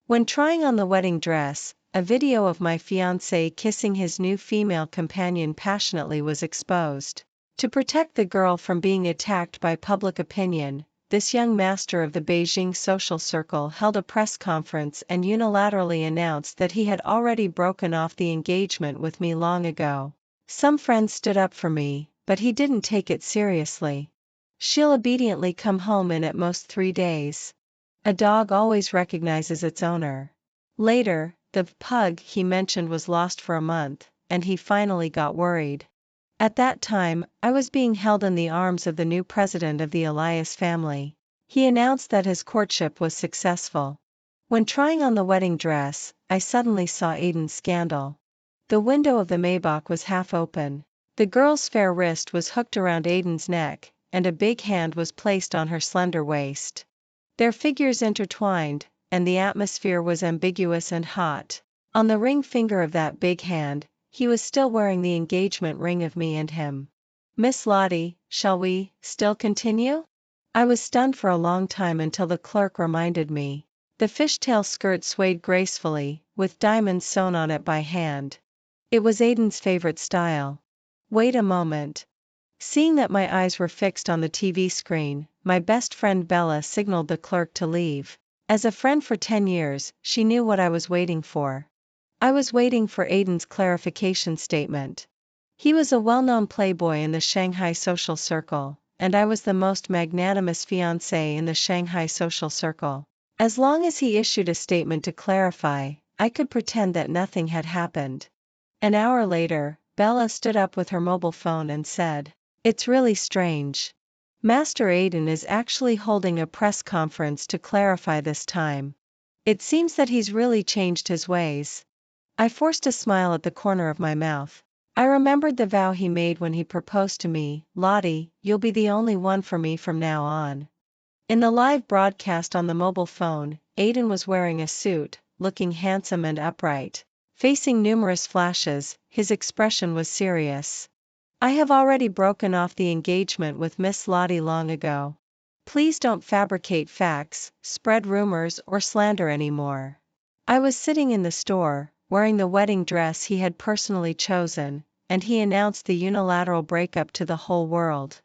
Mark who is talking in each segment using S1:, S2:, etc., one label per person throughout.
S1: When trying on the wedding dress, a video of my fiancé kissing his new female companion passionately was exposed. To protect the girl from being attacked by public opinion, this young master of the Beijing social circle held a press conference and unilaterally announced that he had already broken off the engagement with me long ago. Some friends stood up for me, but he didn't take it seriously. She'll obediently come home in at most 3 days. A dog always recognizes its owner. Later, the pug he mentioned was lost for a month, and he finally got worried. At that time, I was being held in the arms of the new president of the Elias family. He announced that his courtship was successful. When trying on the wedding dress, I suddenly saw Aiden's scandal. The window of the Maybach was half open. The girl's fair wrist was hooked around Aiden's neck, and a big hand was placed on her slender waist. Their figures intertwined, and the atmosphere was ambiguous and hot. On the ring finger of that big hand, he was still wearing the engagement ring of me and him. Miss Lottie, shall we still continue? I was stunned for a long time until the clerk reminded me. The fishtail skirt swayed gracefully, with diamonds sewn on it by hand. It was Aiden's favorite style. Wait a moment. Seeing that my eyes were fixed on the TV screen, my best friend Bella signaled the clerk to leave. As a friend for 10 years, she knew what I was waiting for. I was waiting for Aiden's clarification statement. He was a well-known playboy in the Shanghai social circle, and I was the most magnanimous fiancé in the Shanghai social circle. As long as he issued a statement to clarify, I could pretend that nothing had happened. An hour later, Bella stood up with her mobile phone and said, "It's really strange. Master Aiden is actually holding a press conference to clarify this time. It seems that he's really changed his ways." I forced a smile at the corner of my mouth. I remembered the vow he made when he proposed to me, "Lottie, you'll be the only one for me from now on." In the live broadcast on the mobile phone, Aiden was wearing a suit, looking handsome and upright. Facing numerous flashes, his expression was serious. "I have already broken off the engagement with Miss Lottie long ago. Please don't fabricate facts, spread rumors or slander anymore." I was sitting in the store, wearing the wedding dress he had personally chosen, and he announced the unilateral breakup to the whole world.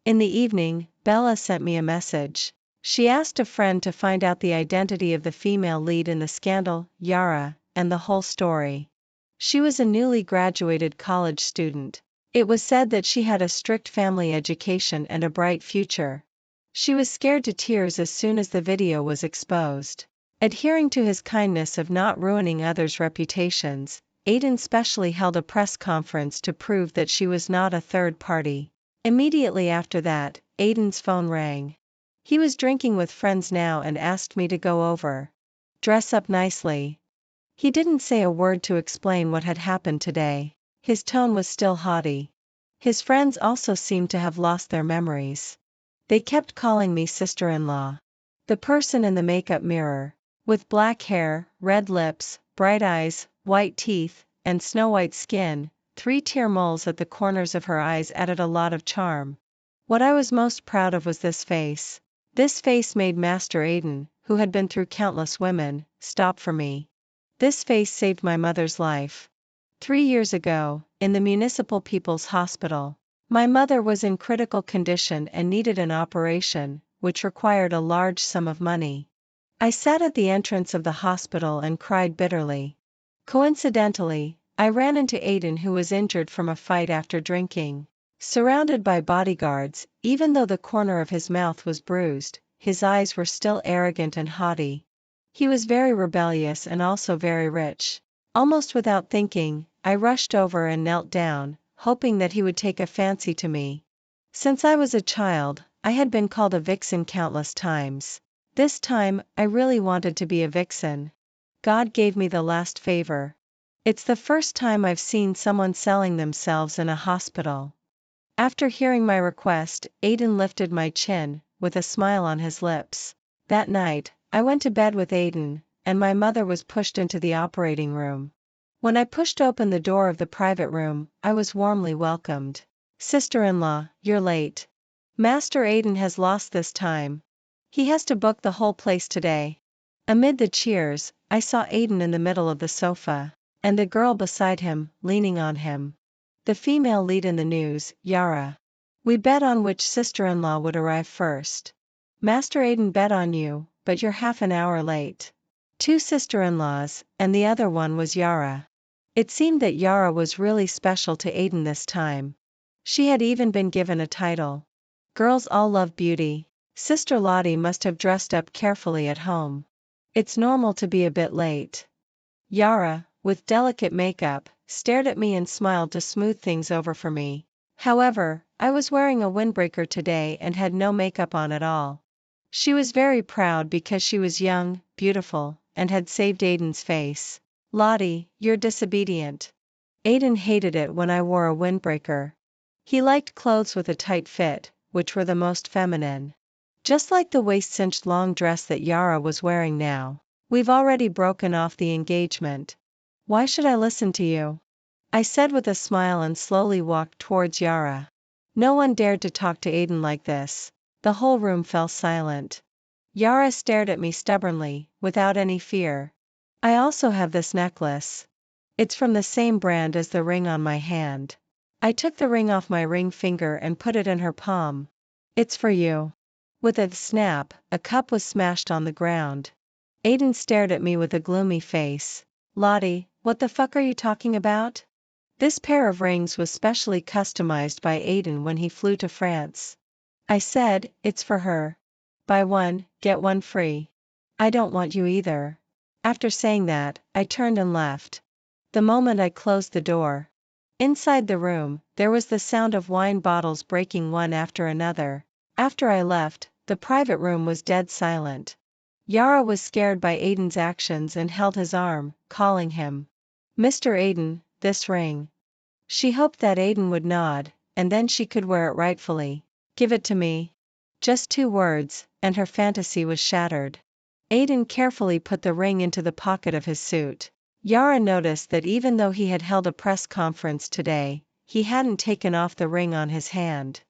S1: In the evening, Bella sent me a message. She asked a friend to find out the identity of the female lead in the scandal, Yara, and the whole story. She was a newly graduated college student. It was said that she had a strict family education and a bright future. She was scared to tears as soon as the video was exposed. Adhering to his kindness of not ruining others' reputations, Aiden specially held a press conference to prove that she was not a third party. Immediately after that, Aiden's phone rang. He was drinking with friends now and asked me to go over. Dress up nicely. He didn't say a word to explain what had happened today. His tone was still haughty. His friends also seemed to have lost their memories. They kept calling me sister-in-law. The person in the makeup mirror, with black hair, red lips, bright eyes, white teeth, and snow-white skin, 3-tier moles at the corners of her eyes added a lot of charm. What I was most proud of was this face. This face made Master Aiden, who had been through countless women, stop for me. This face saved my mother's life. 3 years ago, in the Municipal People's Hospital, my mother was in critical condition and needed an operation, which required a large sum of money. I sat at the entrance of the hospital and cried bitterly. Coincidentally, I ran into Aiden, who was injured from a fight after drinking. Surrounded by bodyguards, even though the corner of his mouth was bruised, his eyes were still arrogant and haughty. He was very rebellious and also very rich. Almost without thinking, I rushed over and knelt down, hoping that he would take a fancy to me. Since I was a child, I had been called a vixen countless times. This time, I really wanted to be a vixen. God gave me the last favor. It's the first time I've seen someone selling themselves in a hospital. After hearing my request, Aiden lifted my chin, with a smile on his lips. That night, I went to bed with Aiden, and my mother was pushed into the operating room. When I pushed open the door of the private room, I was warmly welcomed. "Sister-in-law, you're late. Master Aiden has lost this time. He has to book the whole place today." Amid the cheers, I saw Aiden in the middle of the sofa, and the girl beside him, leaning on him. The female lead in the news, Yara. We bet on which sister-in-law would arrive first. Master Aiden bet on you, but you're half an hour late. 2 sister-in-laws, and the other one was Yara. It seemed that Yara was really special to Aiden this time. She had even been given a title. Girls all love beauty. Sister Lottie must have dressed up carefully at home. It's normal to be a bit late. Yara, with delicate makeup, stared at me and smiled to smooth things over for me. However, I was wearing a windbreaker today and had no makeup on at all. She was very proud because she was young, beautiful, and had saved Aiden's face. Lottie, you're disobedient. Aiden hated it when I wore a windbreaker. He liked clothes with a tight fit, which were the most feminine. Just like the waist-cinched long dress that Yara was wearing now. We've already broken off the engagement. Why should I listen to you? I said with a smile and slowly walked towards Yara. No one dared to talk to Aiden like this. The whole room fell silent. Yara stared at me stubbornly, without any fear. I also have this necklace. It's from the same brand as the ring on my hand. I took the ring off my ring finger and put it in her palm. It's for you. With a snap, a cup was smashed on the ground. Aiden stared at me with a gloomy face. Lottie, what the fuck are you talking about? This pair of rings was specially customized by Aiden when he flew to France. I said, it's for her. Buy one, get one free. I don't want you either. After saying that, I turned and left. The moment I closed the door. Inside the room, there was the sound of wine bottles breaking one after another. After I left, the private room was dead silent. Yara was scared by Aiden's actions and held his arm, calling him. Mr. Aiden, this ring. She hoped that Aiden would nod, and then she could wear it rightfully. Give it to me. Just 2 words, and her fantasy was shattered. Aiden carefully put the ring into the pocket of his suit. Yara noticed that even though he had held a press conference today, he hadn't taken off the ring on his hand.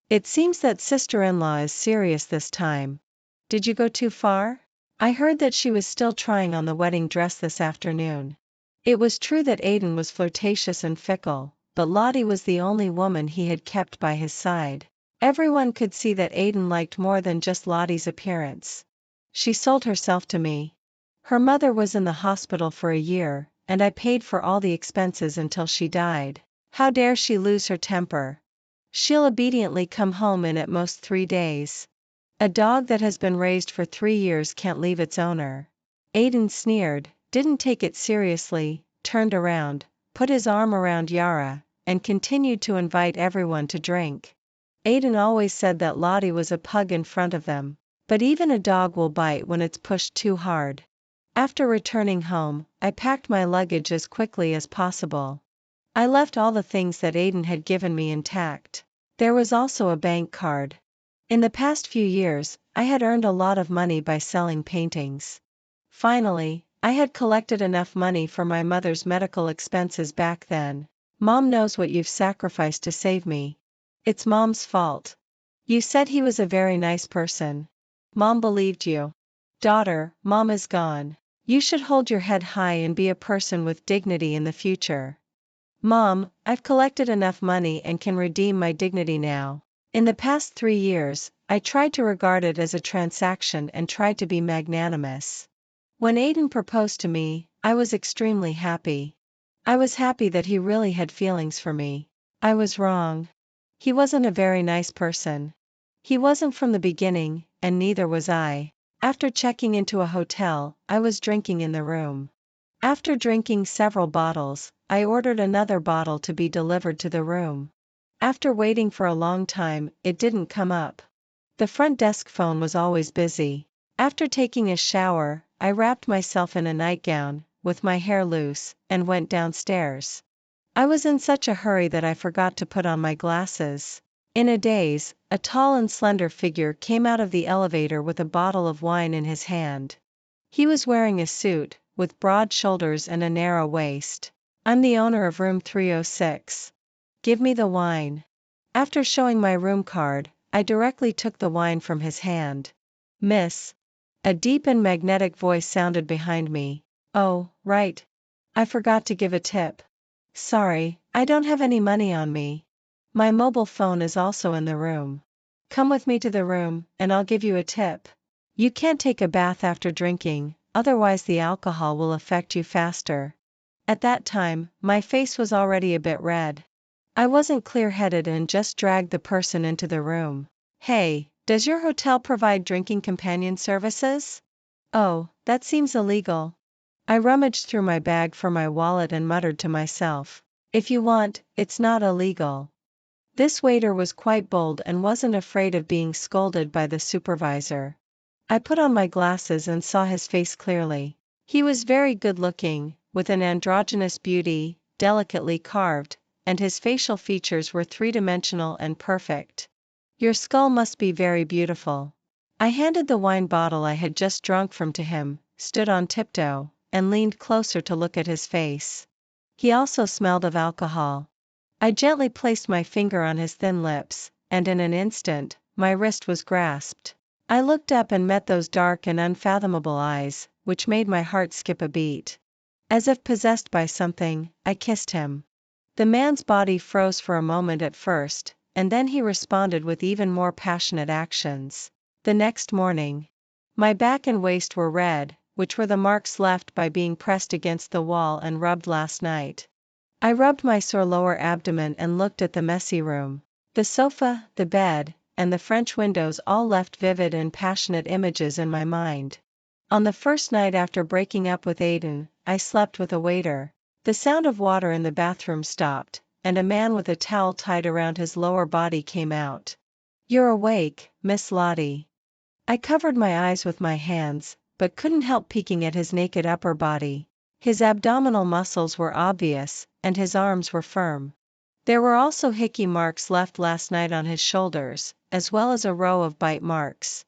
S1: It seems that sister-in-law is serious this time. Did you go too far? I heard that she was still trying on the wedding dress this afternoon. It was true that Aiden was flirtatious and fickle, but Lottie was the only woman he had kept by his side. Everyone could see that Aiden liked more than just Lottie's appearance. She sold herself to me. Her mother was in the hospital for a year, and I paid for all the expenses until she died. How dare she lose her temper? She'll obediently come home in at most 3 days. A dog that has been raised for 3 years can't leave its owner. Aiden sneered, didn't take it seriously, turned around, put his arm around Yara, and continued to invite everyone to drink. Aiden always said that Lottie was a pug in front of them, but even a dog will bite when it's pushed too hard. After returning home, I packed my luggage as quickly as possible. I left all the things that Aiden had given me intact. There was also a bank card. In the past few years, I had earned a lot of money by selling paintings. Finally, I had collected enough money for my mother's medical expenses back then. Mom knows what you've sacrificed to save me. It's Mom's fault. You said he was a very nice person. Mom believed you. Daughter, Mom is gone. You should hold your head high and be a person with dignity in the future. Mom, I've collected enough money and can redeem my dignity now. In the past 3 years, I tried to regard it as a transaction and tried to be magnanimous. When Aiden proposed to me, I was extremely happy. I was happy that he really had feelings for me. I was wrong. He wasn't a very nice person. He wasn't from the beginning, and neither was I. After checking into a hotel, I was drinking in the room. After drinking several bottles, I ordered another bottle to be delivered to the room. After waiting for a long time, it didn't come up. The front desk phone was always busy. After taking a shower, I wrapped myself in a nightgown, with my hair loose, and went downstairs. I was in such a hurry that I forgot to put on my glasses. In a daze, a tall and slender figure came out of the elevator with a bottle of wine in his hand. He was wearing a suit, with broad shoulders and a narrow waist. I'm the owner of room 306. Give me the wine. After showing my room card, I directly took the wine from his hand. Miss. A deep and magnetic voice sounded behind me. Oh, right. I forgot to give a tip. Sorry, I don't have any money on me. My mobile phone is also in the room. Come with me to the room, and I'll give you a tip. You can't take a bath after drinking, otherwise the alcohol will affect you faster. At that time, my face was already a bit red. I wasn't clear-headed and just dragged the person into the room. Hey, does your hotel provide drinking companion services? Oh, that seems illegal. I rummaged through my bag for my wallet and muttered to myself. If you want, it's not illegal. This waiter was quite bold and wasn't afraid of being scolded by the supervisor. I put on my glasses and saw his face clearly. He was very good-looking, with an androgynous beauty, delicately carved, and his facial features were three-dimensional and perfect. Your skull must be very beautiful. I handed the wine bottle I had just drunk from to him, stood on tiptoe, and leaned closer to look at his face. He also smelled of alcohol. I gently placed my finger on his thin lips, and in an instant, my wrist was grasped. I looked up and met those dark and unfathomable eyes, which made my heart skip a beat. As if possessed by something, I kissed him. The man's body froze for a moment at first, and then he responded with even more passionate actions. The next morning, my back and waist were red, which were the marks left by being pressed against the wall and rubbed last night. I rubbed my sore lower abdomen and looked at the messy room. The sofa, the bed, and the French windows all left vivid and passionate images in my mind. On the first night after breaking up with Aiden, I slept with a waiter. The sound of water in the bathroom stopped, and a man with a towel tied around his lower body came out. "You're awake, Miss Lottie." I covered my eyes with my hands, but couldn't help peeking at his naked upper body. His abdominal muscles were obvious, and his arms were firm. There were also hickey marks left last night on his shoulders, as well as a row of bite marks.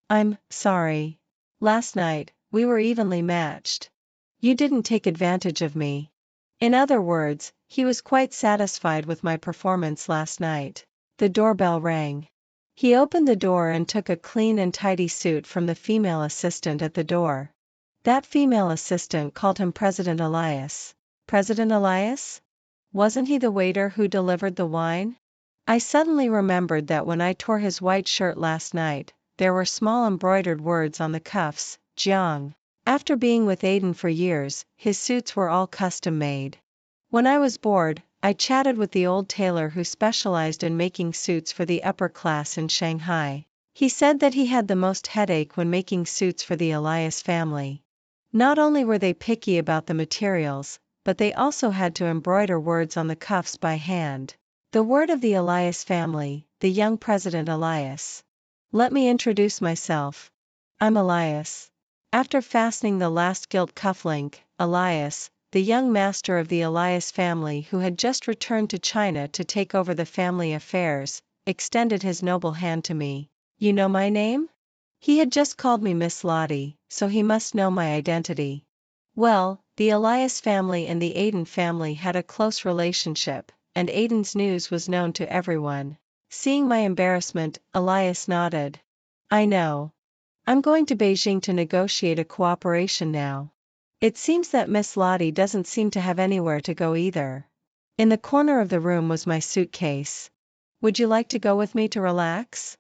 S1: "I'm sorry. Last night, we were evenly matched. You didn't take advantage of me." In other words, he was quite satisfied with my performance last night. The doorbell rang. He opened the door and took a clean and tidy suit from the female assistant at the door. That female assistant called him President Elias. President Elias? Wasn't he the waiter who delivered the wine? I suddenly remembered that when I tore his white shirt last night, there were small embroidered words on the cuffs, Jiang. After being with Aiden for years, his suits were all custom made. When I was bored, I chatted with the old tailor who specialized in making suits for the upper class in Shanghai. He said that he had the most headache when making suits for the Elias family. Not only were they picky about the materials, but they also had to embroider words on the cuffs by hand. The word of the Elias family, the young President Elias. Let me introduce myself. I'm Elias. After fastening the last gilt cufflink, Elias, the young master of the Elias family who had just returned to China to take over the family affairs, extended his noble hand to me. You know my name? He had just called me Miss Lottie, so he must know my identity. Well, the Elias family and the Aiden family had a close relationship, and Aiden's news was known to everyone. Seeing my embarrassment, Elias nodded. I know. I'm going to Beijing to negotiate a cooperation now. It seems that Miss Lottie doesn't seem to have anywhere to go either. In the corner of the room was my suitcase. Would you like to go with me to relax?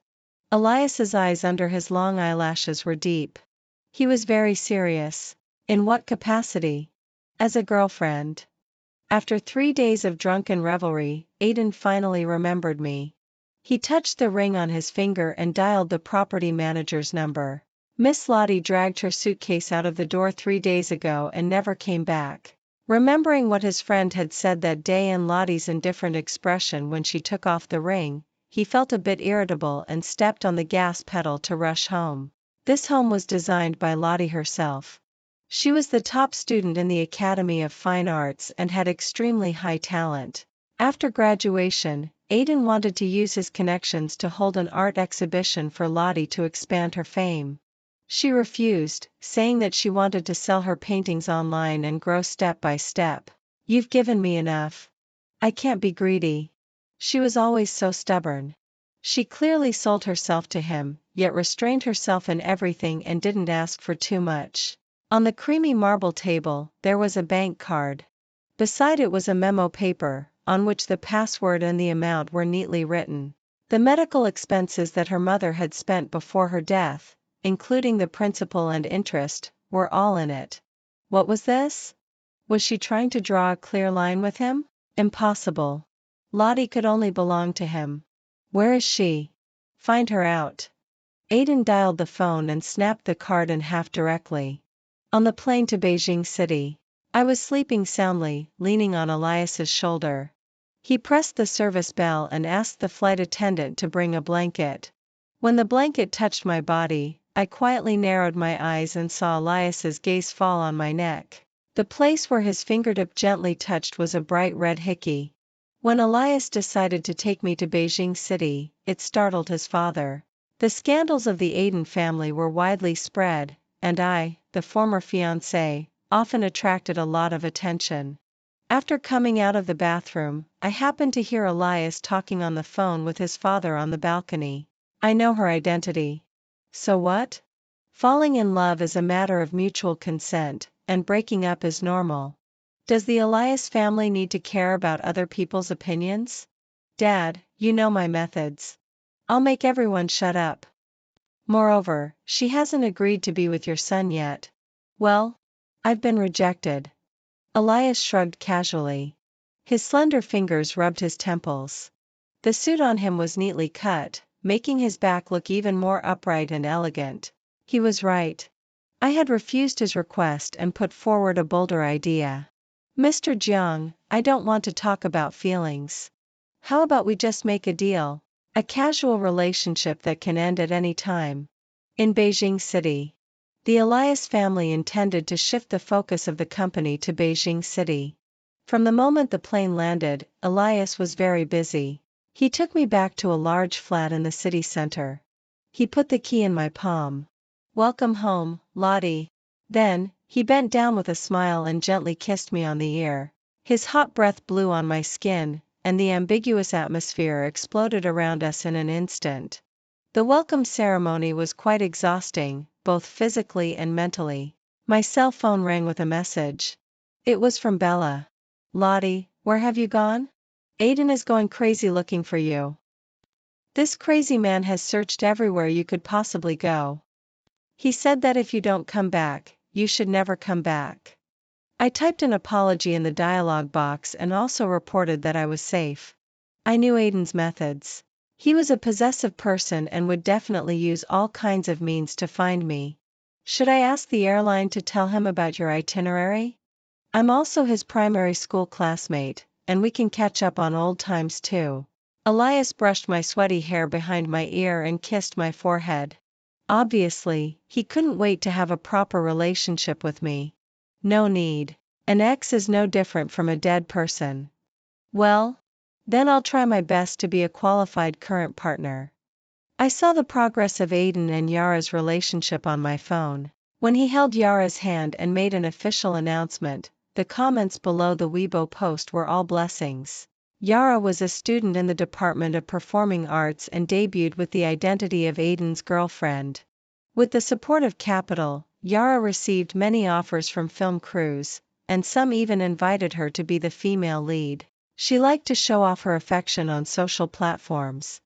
S1: Elias's eyes under his long eyelashes were deep. He was very serious. In what capacity? As a girlfriend. After 3 days of drunken revelry, Aiden finally remembered me. He touched the ring on his finger and dialed the property manager's number. Miss Lottie dragged her suitcase out of the door 3 days ago and never came back. Remembering what his friend had said that day and Lottie's indifferent expression when she took off the ring, he felt a bit irritable and stepped on the gas pedal to rush home. This home was designed by Lottie herself. She was the top student in the Academy of Fine Arts and had extremely high talent. After graduation, Aiden wanted to use his connections to hold an art exhibition for Lottie to expand her fame. She refused, saying that she wanted to sell her paintings online and grow step by step. You've given me enough. I can't be greedy. She was always so stubborn. She clearly sold herself to him, yet restrained herself in everything and didn't ask for too much. On the creamy marble table, there was a bank card. Beside it was a memo paper, on which the password and the amount were neatly written. The medical expenses that her mother had spent before her death, including the principal and interest, were all in it. What was this? Was she trying to draw a clear line with him? Impossible. Lottie could only belong to him. Where is she? Find her out. Aiden dialed the phone and snapped the card in half directly. On the plane to Beijing City. I was sleeping soundly, leaning on Elias's shoulder. He pressed the service bell and asked the flight attendant to bring a blanket. When the blanket touched my body, I quietly narrowed my eyes and saw Elias's gaze fall on my neck. The place where his fingertip gently touched was a bright red hickey. When Elias decided to take me to Beijing City, it startled his father. The scandals of the Aiden family were widely spread, and I, the former fiancé, often attracted a lot of attention. After coming out of the bathroom, I happened to hear Elias talking on the phone with his father on the balcony. I know her identity. So what? Falling in love is a matter of mutual consent, and breaking up is normal. Does the Elias family need to care about other people's opinions? Dad, you know my methods. I'll make everyone shut up. Moreover, she hasn't agreed to be with your son yet. Well, I've been rejected. Elias shrugged casually. His slender fingers rubbed his temples. The suit on him was neatly cut, making his back look even more upright and elegant. He was right. I had refused his request and put forward a bolder idea. Mr. Jiang, I don't want to talk about feelings. How about we just make a deal? A casual relationship that can end at any time. In Beijing City. The Elias family intended to shift the focus of the company to Beijing City. From the moment the plane landed, Elias was very busy. He took me back to a large flat in the city center. He put the key in my palm. Welcome home, Lottie. Then, he bent down with a smile and gently kissed me on the ear. His hot breath blew on my skin, and the ambiguous atmosphere exploded around us in an instant. The welcome ceremony was quite exhausting, both physically and mentally. My cell phone rang with a message. It was from Bella. Lottie, where have you gone? Aiden is going crazy looking for you. This crazy man has searched everywhere you could possibly go. He said that if you don't come back, you should never come back. I typed an apology in the dialog box and also reported that I was safe. I knew Aiden's methods. He was a possessive person and would definitely use all kinds of means to find me. Should I ask the airline to tell him about your itinerary? I'm also his primary school classmate, and we can catch up on old times too. Elias brushed my sweaty hair behind my ear and kissed my forehead. Obviously, he couldn't wait to have a proper relationship with me. No need. An ex is no different from a dead person. Well, then I'll try my best to be a qualified current partner. I saw the progress of Aiden and Yara's relationship on my phone. When he held Yara's hand and made an official announcement, the comments below the Weibo post were all blessings. Yara was a student in the Department of Performing Arts and debuted with the identity of Aiden's girlfriend. With the support of capital, Yara received many offers from film crews, and some even invited her to be the female lead. She liked to show off her affection on social platforms.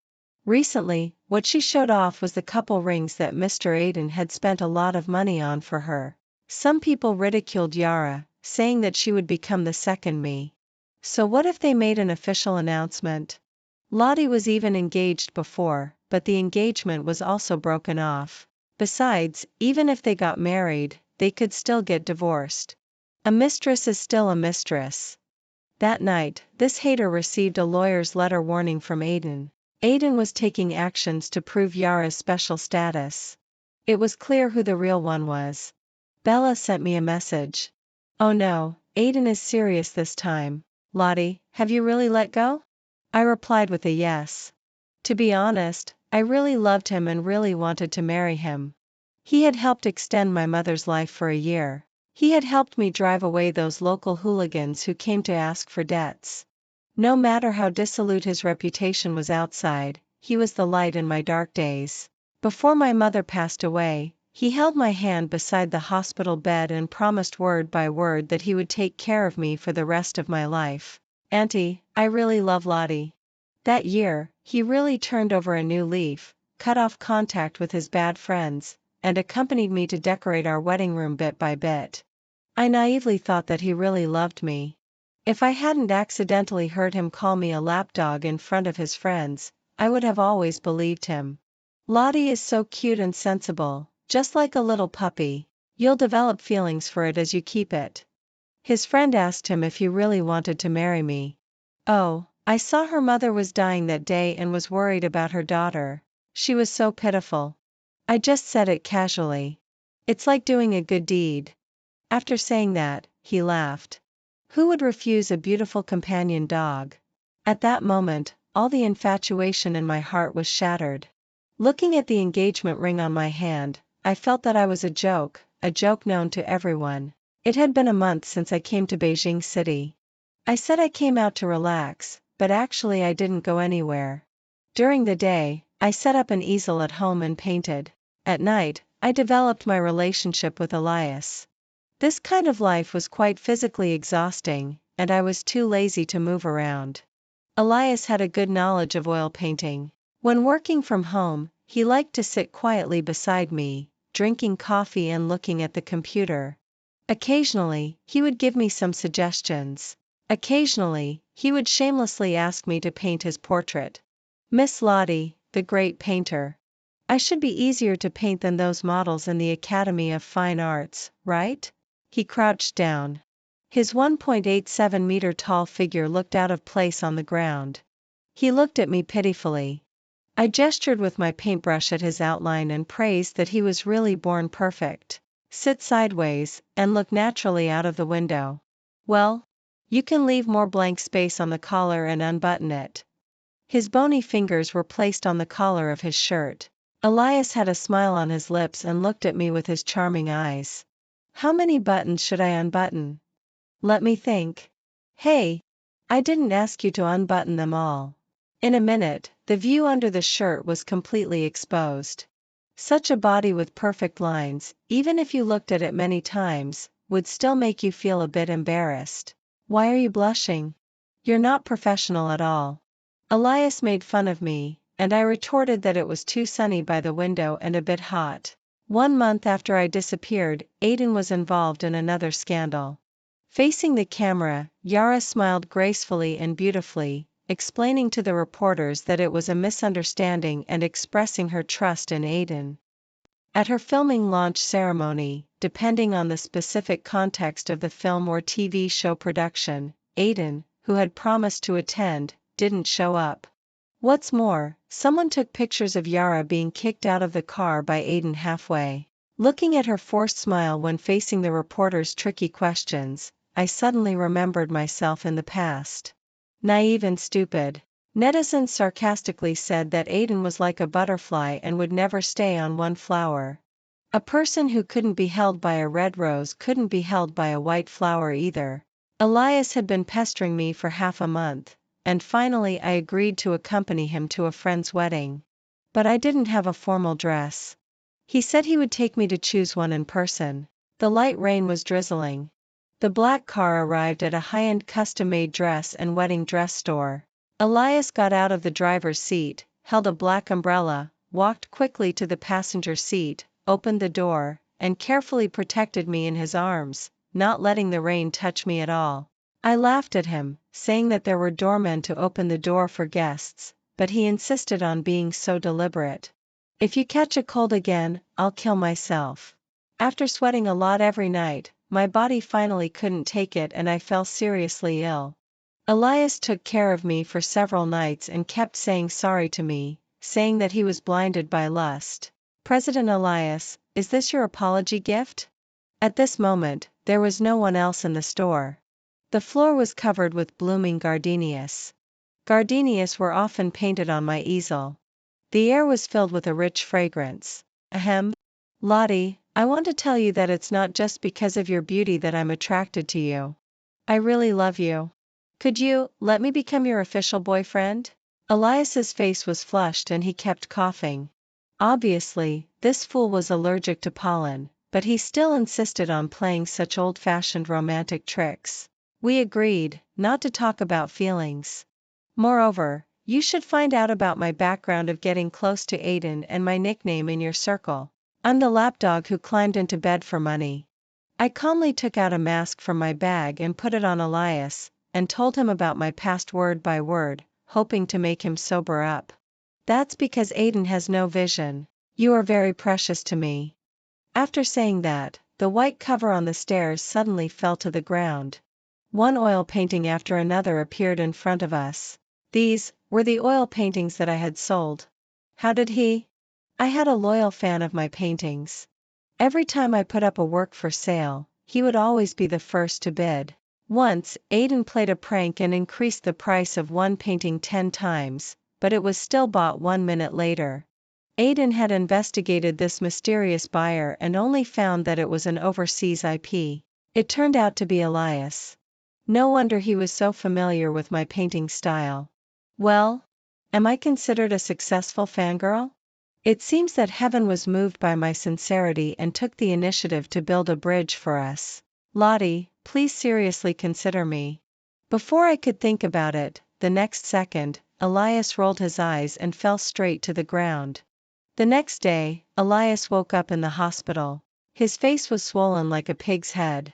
S1: Recently, what she showed off was the couple rings that Mr. Aiden had spent a lot of money on for her. Some people ridiculed Yara, saying that she would become the second me. So what if they made an official announcement? Lottie was even engaged before, but the engagement was also broken off. Besides, even if they got married, they could still get divorced. A mistress is still a mistress. That night, this hater received a lawyer's letter warning from Aiden. Aiden was taking actions to prove Yara's special status. It was clear who the real one was. Bella sent me a message. Oh no, Aiden is serious this time. Lottie, have you really let go? I replied with a yes. To be honest, I really loved him and really wanted to marry him. He had helped extend my mother's life for a year. He had helped me drive away those local hooligans who came to ask for debts. No matter how dissolute his reputation was outside, he was the light in my dark days. Before my mother passed away, He held my hand beside the hospital bed and promised word by word that he would take care of me for the rest of my life. Auntie, I really love Lottie. That year, he really turned over a new leaf, cut off contact with his bad friends, and accompanied me to decorate our wedding room bit by bit. I naively thought that he really loved me. If I hadn't accidentally heard him call me a lapdog in front of his friends, I would have always believed him. Lottie is so cute and sensible, just like a little puppy. You'll develop feelings for it as you keep it. His friend asked him if he really wanted to marry me. Oh, I saw her mother was dying that day and was worried about her daughter. She was so pitiful. I just said it casually. It's like doing a good deed. After saying that, he laughed. Who would refuse a beautiful companion dog? At that moment, all the infatuation in my heart was shattered. Looking at the engagement ring on my hand, I felt that I was a joke known to everyone. It had been a month since I came to Beijing City. I said I came out to relax, but actually I didn't go anywhere. During the day, I set up an easel at home and painted. At night, I developed my relationship with Elias. This kind of life was quite physically exhausting, and I was too lazy to move around. Elias had a good knowledge of oil painting. When working from home, he liked to sit quietly beside me, drinking coffee and looking at the computer. Occasionally, he would give me some suggestions. Occasionally, he would shamelessly ask me to paint his portrait. Miss Lottie, the great painter. I should be easier to paint than those models in the Academy of Fine Arts, right? He crouched down. His 1.87-meter tall figure looked out of place on the ground. He looked at me pitifully. I gestured with my paintbrush at his outline and praised that he was really born perfect. Sit sideways, and look naturally out of the window. Well? You can leave more blank space on the collar and unbutton it. His bony fingers were placed on the collar of his shirt. Elias had a smile on his lips and looked at me with his charming eyes. How many buttons should I unbutton? Let me think. Hey! I didn't ask you to unbutton them all. In a minute, the view under the shirt was completely exposed. Such a body with perfect lines, even if you looked at it many times, would still make you feel a bit embarrassed. Why are you blushing? You're not professional at all. Elias made fun of me, and I retorted that it was too sunny by the window and a bit hot. 1 month after I disappeared, Aiden was involved in another scandal. Facing the camera, Yara smiled gracefully and beautifully, explaining to the reporters that it was a misunderstanding and expressing her trust in Aiden. At her filming launch ceremony, depending on the specific context of the film or TV show production, Aiden, who had promised to attend, didn't show up. What's more, someone took pictures of Yara being kicked out of the car by Aiden halfway. Looking at her forced smile when facing the reporter's tricky questions, I suddenly remembered myself in the past. Naive and stupid. Netizens sarcastically said that Aiden was like a butterfly and would never stay on one flower. A person who couldn't be held by a red rose couldn't be held by a white flower either. Elias had been pestering me for half a month, and finally I agreed to accompany him to a friend's wedding. But I didn't have a formal dress. He said he would take me to choose one in person. The light rain was drizzling. The black car arrived at a high-end custom-made dress and wedding dress store. Elias got out of the driver's seat, held a black umbrella, walked quickly to the passenger seat, opened the door, and carefully protected me in his arms, not letting the rain touch me at all. I laughed at him, saying that there were doormen to open the door for guests, but he insisted on being so deliberate. If you catch a cold again, I'll kill myself. After sweating a lot every night, my body finally couldn't take it and I fell seriously ill. Elias took care of me for several nights and kept saying sorry to me, saying that he was blinded by lust. President Elias, is this your apology gift? At this moment, there was no one else in the store. The floor was covered with blooming gardenias. Gardenias were often painted on my easel. The air was filled with a rich fragrance. Ahem. Lottie, I want to tell you that it's not just because of your beauty that I'm attracted to you. I really love you. Could you let me become your official boyfriend? Elias's face was flushed and he kept coughing. Obviously, this fool was allergic to pollen, but he still insisted on playing such old-fashioned romantic tricks. We agreed not to talk about feelings. Moreover, you should find out about my background of getting close to Aiden and my nickname in your circle. I'm the lapdog who climbed into bed for money. I calmly took out a mask from my bag and put it on Elias, and told him about my past word by word, hoping to make him sober up. That's because Aiden has no vision. You are very precious to me. After saying that, the white cover on the stairs suddenly fell to the ground. One oil painting after another appeared in front of us. These were the oil paintings that I had sold. How did he? I had a loyal fan of my paintings. Every time I put up a work for sale, he would always be the first to bid. Once, Aiden played a prank and increased the price of one painting 10 times, but it was still bought 1 minute later. Aiden had investigated this mysterious buyer and only found that it was an overseas IP. It turned out to be Elias. No wonder he was so familiar with my painting style. Well, am I considered a successful fangirl? It seems that heaven was moved by my sincerity and took the initiative to build a bridge for us. Lottie, please seriously consider me. Before I could think about it, the next second, Elias rolled his eyes and fell straight to the ground. The next day, Elias woke up in the hospital. His face was swollen like a pig's head.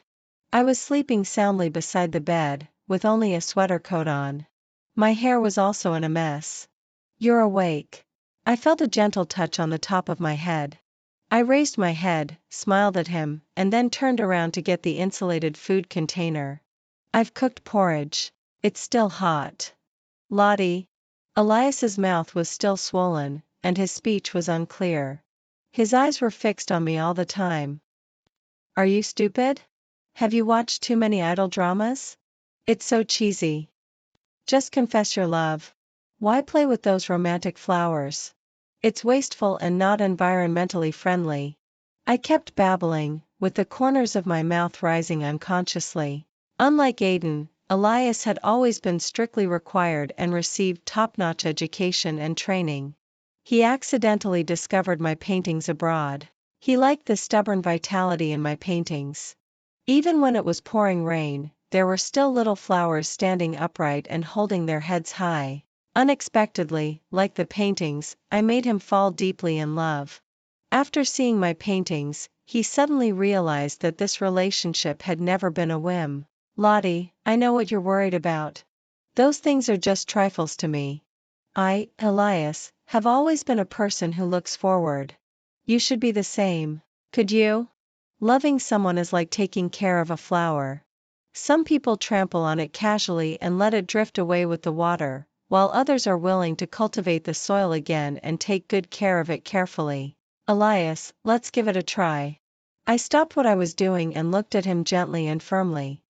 S1: I was sleeping soundly beside the bed, with only a sweater coat on. My hair was also in a mess. You're awake. I felt a gentle touch on the top of my head. I raised my head, smiled at him, and then turned around to get the insulated food container. I've cooked porridge. It's still hot. Lottie. Elias's mouth was still swollen, and his speech was unclear. His eyes were fixed on me all the time. Are you stupid? Have you watched too many idol dramas? It's so cheesy. Just confess your love. Why play with those romantic flowers? It's wasteful and not environmentally friendly. I kept babbling, with the corners of my mouth rising unconsciously. Unlike Aiden, Elias had always been strictly required and received top-notch education and training. He accidentally discovered my paintings abroad. He liked the stubborn vitality in my paintings. Even when it was pouring rain, there were still little flowers standing upright and holding their heads high. Unexpectedly, like the paintings, I made him fall deeply in love. After seeing my paintings, he suddenly realized that this relationship had never been a whim. Lottie, I know what you're worried about. Those things are just trifles to me. I, Elias, have always been a person who looks forward. You should be the same. Could you? Loving someone is like taking care of a flower. Some people trample on it casually and let it drift away with the water, while others are willing to cultivate the soil again and take good care of it carefully. Elias, let's give it a try. I stopped what I was doing and looked at him gently and firmly.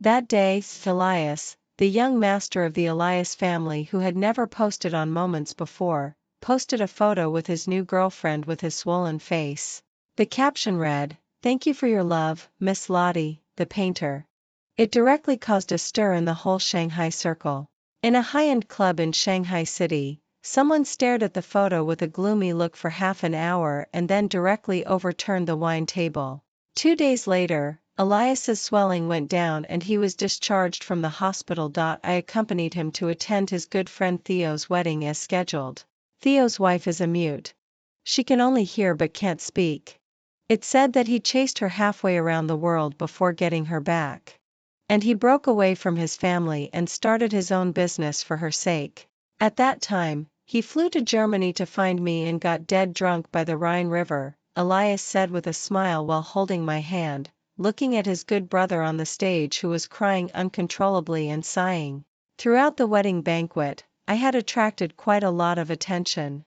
S1: That day, Elias, the young master of the Elias family who had never posted on Moments before, posted a photo with his new girlfriend with his swollen face. The caption read, "Thank you for your love, Miss Lottie, the painter." It directly caused a stir in the whole Shanghai circle. In a high-end club in Shanghai City, someone stared at the photo with a gloomy look for half an hour and then directly overturned the wine table. 2 days later, Elias's swelling went down and he was discharged from the hospital. I accompanied him to attend his good friend Theo's wedding as scheduled. Theo's wife is a mute. She can only hear but can't speak. It's said that he chased her halfway around the world before getting her back. And he broke away from his family and started his own business for her sake. At that time, he flew to Germany to find me and got dead drunk by the Rhine River, Elias said with a smile while holding my hand, looking at his good brother on the stage who was crying uncontrollably and sighing. Throughout the wedding banquet, I had attracted quite a lot of attention.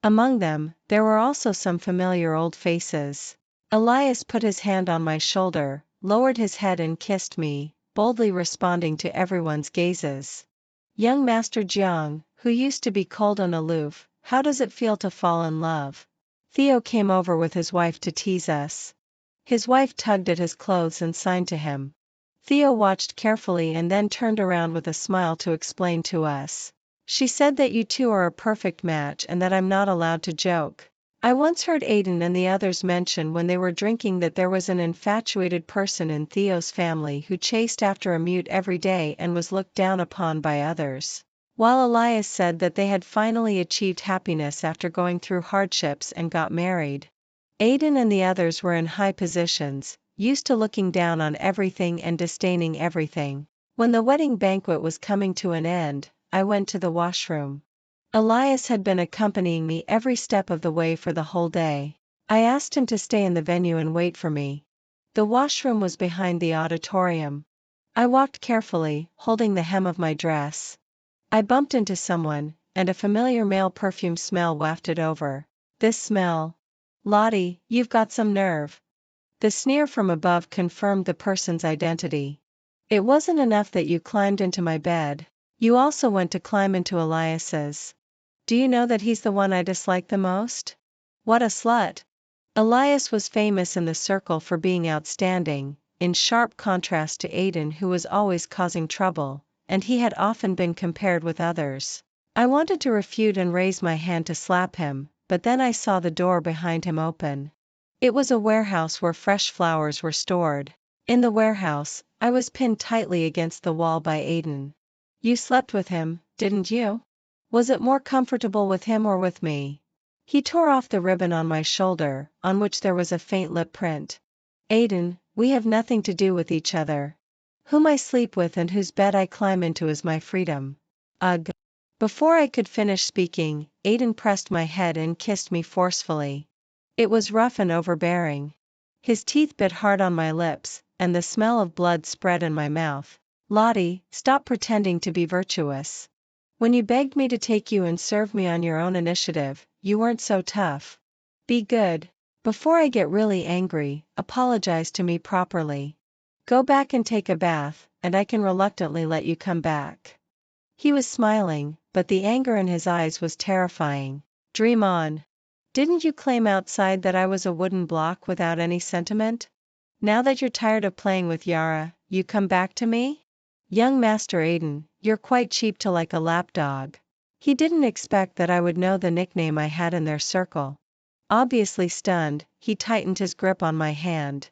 S1: Among them, there were also some familiar old faces. Elias put his hand on my shoulder, lowered his head and kissed me, boldly responding to everyone's gazes. Young Master Jiang, who used to be cold and aloof, how does it feel to fall in love? Theo came over with his wife to tease us. His wife tugged at his clothes and signed to him. Theo watched carefully and then turned around with a smile to explain to us. She said that you two are a perfect match and that I'm not allowed to joke. I once heard Aiden and the others mention when they were drinking that there was an infatuated person in Theo's family who chased after a mute every day and was looked down upon by others. While Elias said that they had finally achieved happiness after going through hardships and got married. Aiden and the others were in high positions, used to looking down on everything and disdaining everything. When the wedding banquet was coming to an end, I went to the washroom. Elias had been accompanying me every step of the way for the whole day. I asked him to stay in the venue and wait for me. The washroom was behind the auditorium. I walked carefully, holding the hem of my dress. I bumped into someone, and a familiar male perfume smell wafted over. This smell. Lottie, you've got some nerve. The sneer from above confirmed the person's identity. It wasn't enough that you climbed into my bed. You also went to climb into Elias's. Do you know that he's the one I dislike the most? What a slut. Elias was famous in the circle for being outstanding, in sharp contrast to Aiden, who was always causing trouble, and he had often been compared with others. I wanted to refute and raise my hand to slap him, but then I saw the door behind him open. It was a warehouse where fresh flowers were stored. In the warehouse, I was pinned tightly against the wall by Aiden. You slept with him, didn't you? Was it more comfortable with him or with me? He tore off the ribbon on my shoulder, on which there was a faint lip print. Aiden, we have nothing to do with each other. Whom I sleep with and whose bed I climb into is my freedom. Ugh. Before I could finish speaking, Aiden pressed my head and kissed me forcefully. It was rough and overbearing. His teeth bit hard on my lips, and the smell of blood spread in my mouth. Lottie, stop pretending to be virtuous. When you begged me to take you and serve me on your own initiative, you weren't so tough. Be good. Before I get really angry, apologize to me properly. Go back and take a bath, and I can reluctantly let you come back. He was smiling, but the anger in his eyes was terrifying. Dream on. Didn't you claim outside that I was a wooden block without any sentiment? Now that you're tired of playing with Yara, you come back to me? Young Master Aiden, you're quite cheap to like a lapdog. He didn't expect that I would know the nickname I had in their circle. Obviously stunned, he tightened his grip on my hand.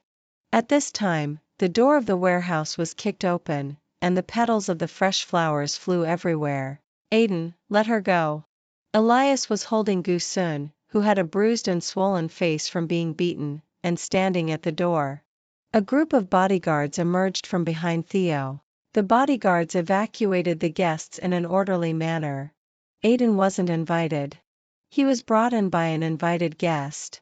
S1: At this time, the door of the warehouse was kicked open, and the petals of the fresh flowers flew everywhere. Aiden, let her go. Elias was holding Gusun, who had a bruised and swollen face from being beaten, and standing at the door. A group of bodyguards emerged from behind Theo. The bodyguards evacuated the guests in an orderly manner. Aiden wasn't invited. He was brought in by an invited guest.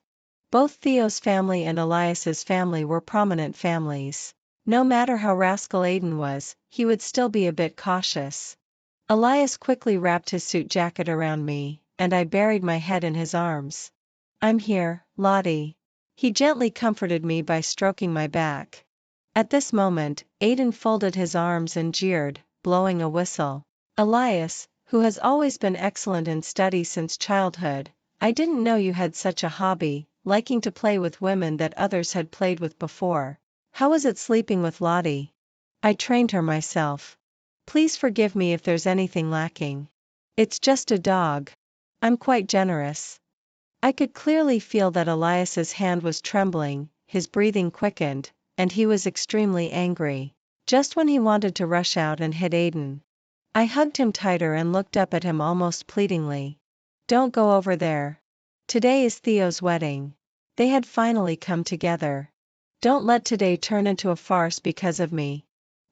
S1: Both Theo's family and Elias's family were prominent families. No matter how rascal Aiden was, he would still be a bit cautious. Elias quickly wrapped his suit jacket around me, and I buried my head in his arms. I'm here, Lottie. He gently comforted me by stroking my back. At this moment, Aiden folded his arms and jeered, blowing a whistle. Elias, who has always been excellent in study since childhood, I didn't know you had such a hobby, liking to play with women that others had played with before. How was it sleeping with Lottie? I trained her myself. Please forgive me if there's anything lacking. It's just a dog. I'm quite generous. I could clearly feel that Elias's hand was trembling, his breathing quickened, and he was extremely angry. Just when he wanted to rush out and hit Aiden. I hugged him tighter and looked up at him almost pleadingly. Don't go over there. Today is Theo's wedding. They had finally come together. Don't let today turn into a farce because of me.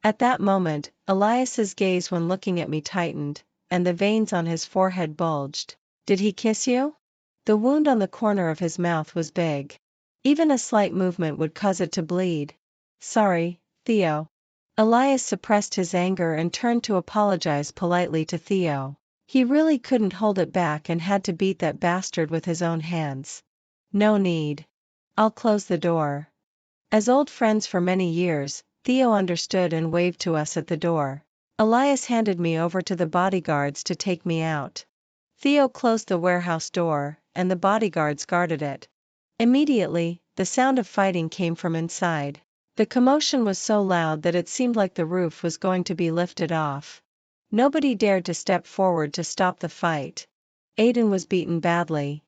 S1: At that moment, Elias's gaze when looking at me tightened, and the veins on his forehead bulged. Did he kiss you? The wound on the corner of his mouth was big. Even a slight movement would cause it to bleed. Sorry, Theo. Elias suppressed his anger and turned to apologize politely to Theo. He really couldn't hold it back and had to beat that bastard with his own hands. No need. I'll close the door. As old friends for many years, Theo understood and waved to us at the door. Elias handed me over to the bodyguards to take me out. Theo closed the warehouse door, and the bodyguards guarded it. Immediately, the sound of fighting came from inside. The commotion was so loud that it seemed like the roof was going to be lifted off. Nobody dared to step forward to stop the fight. Aiden was beaten badly.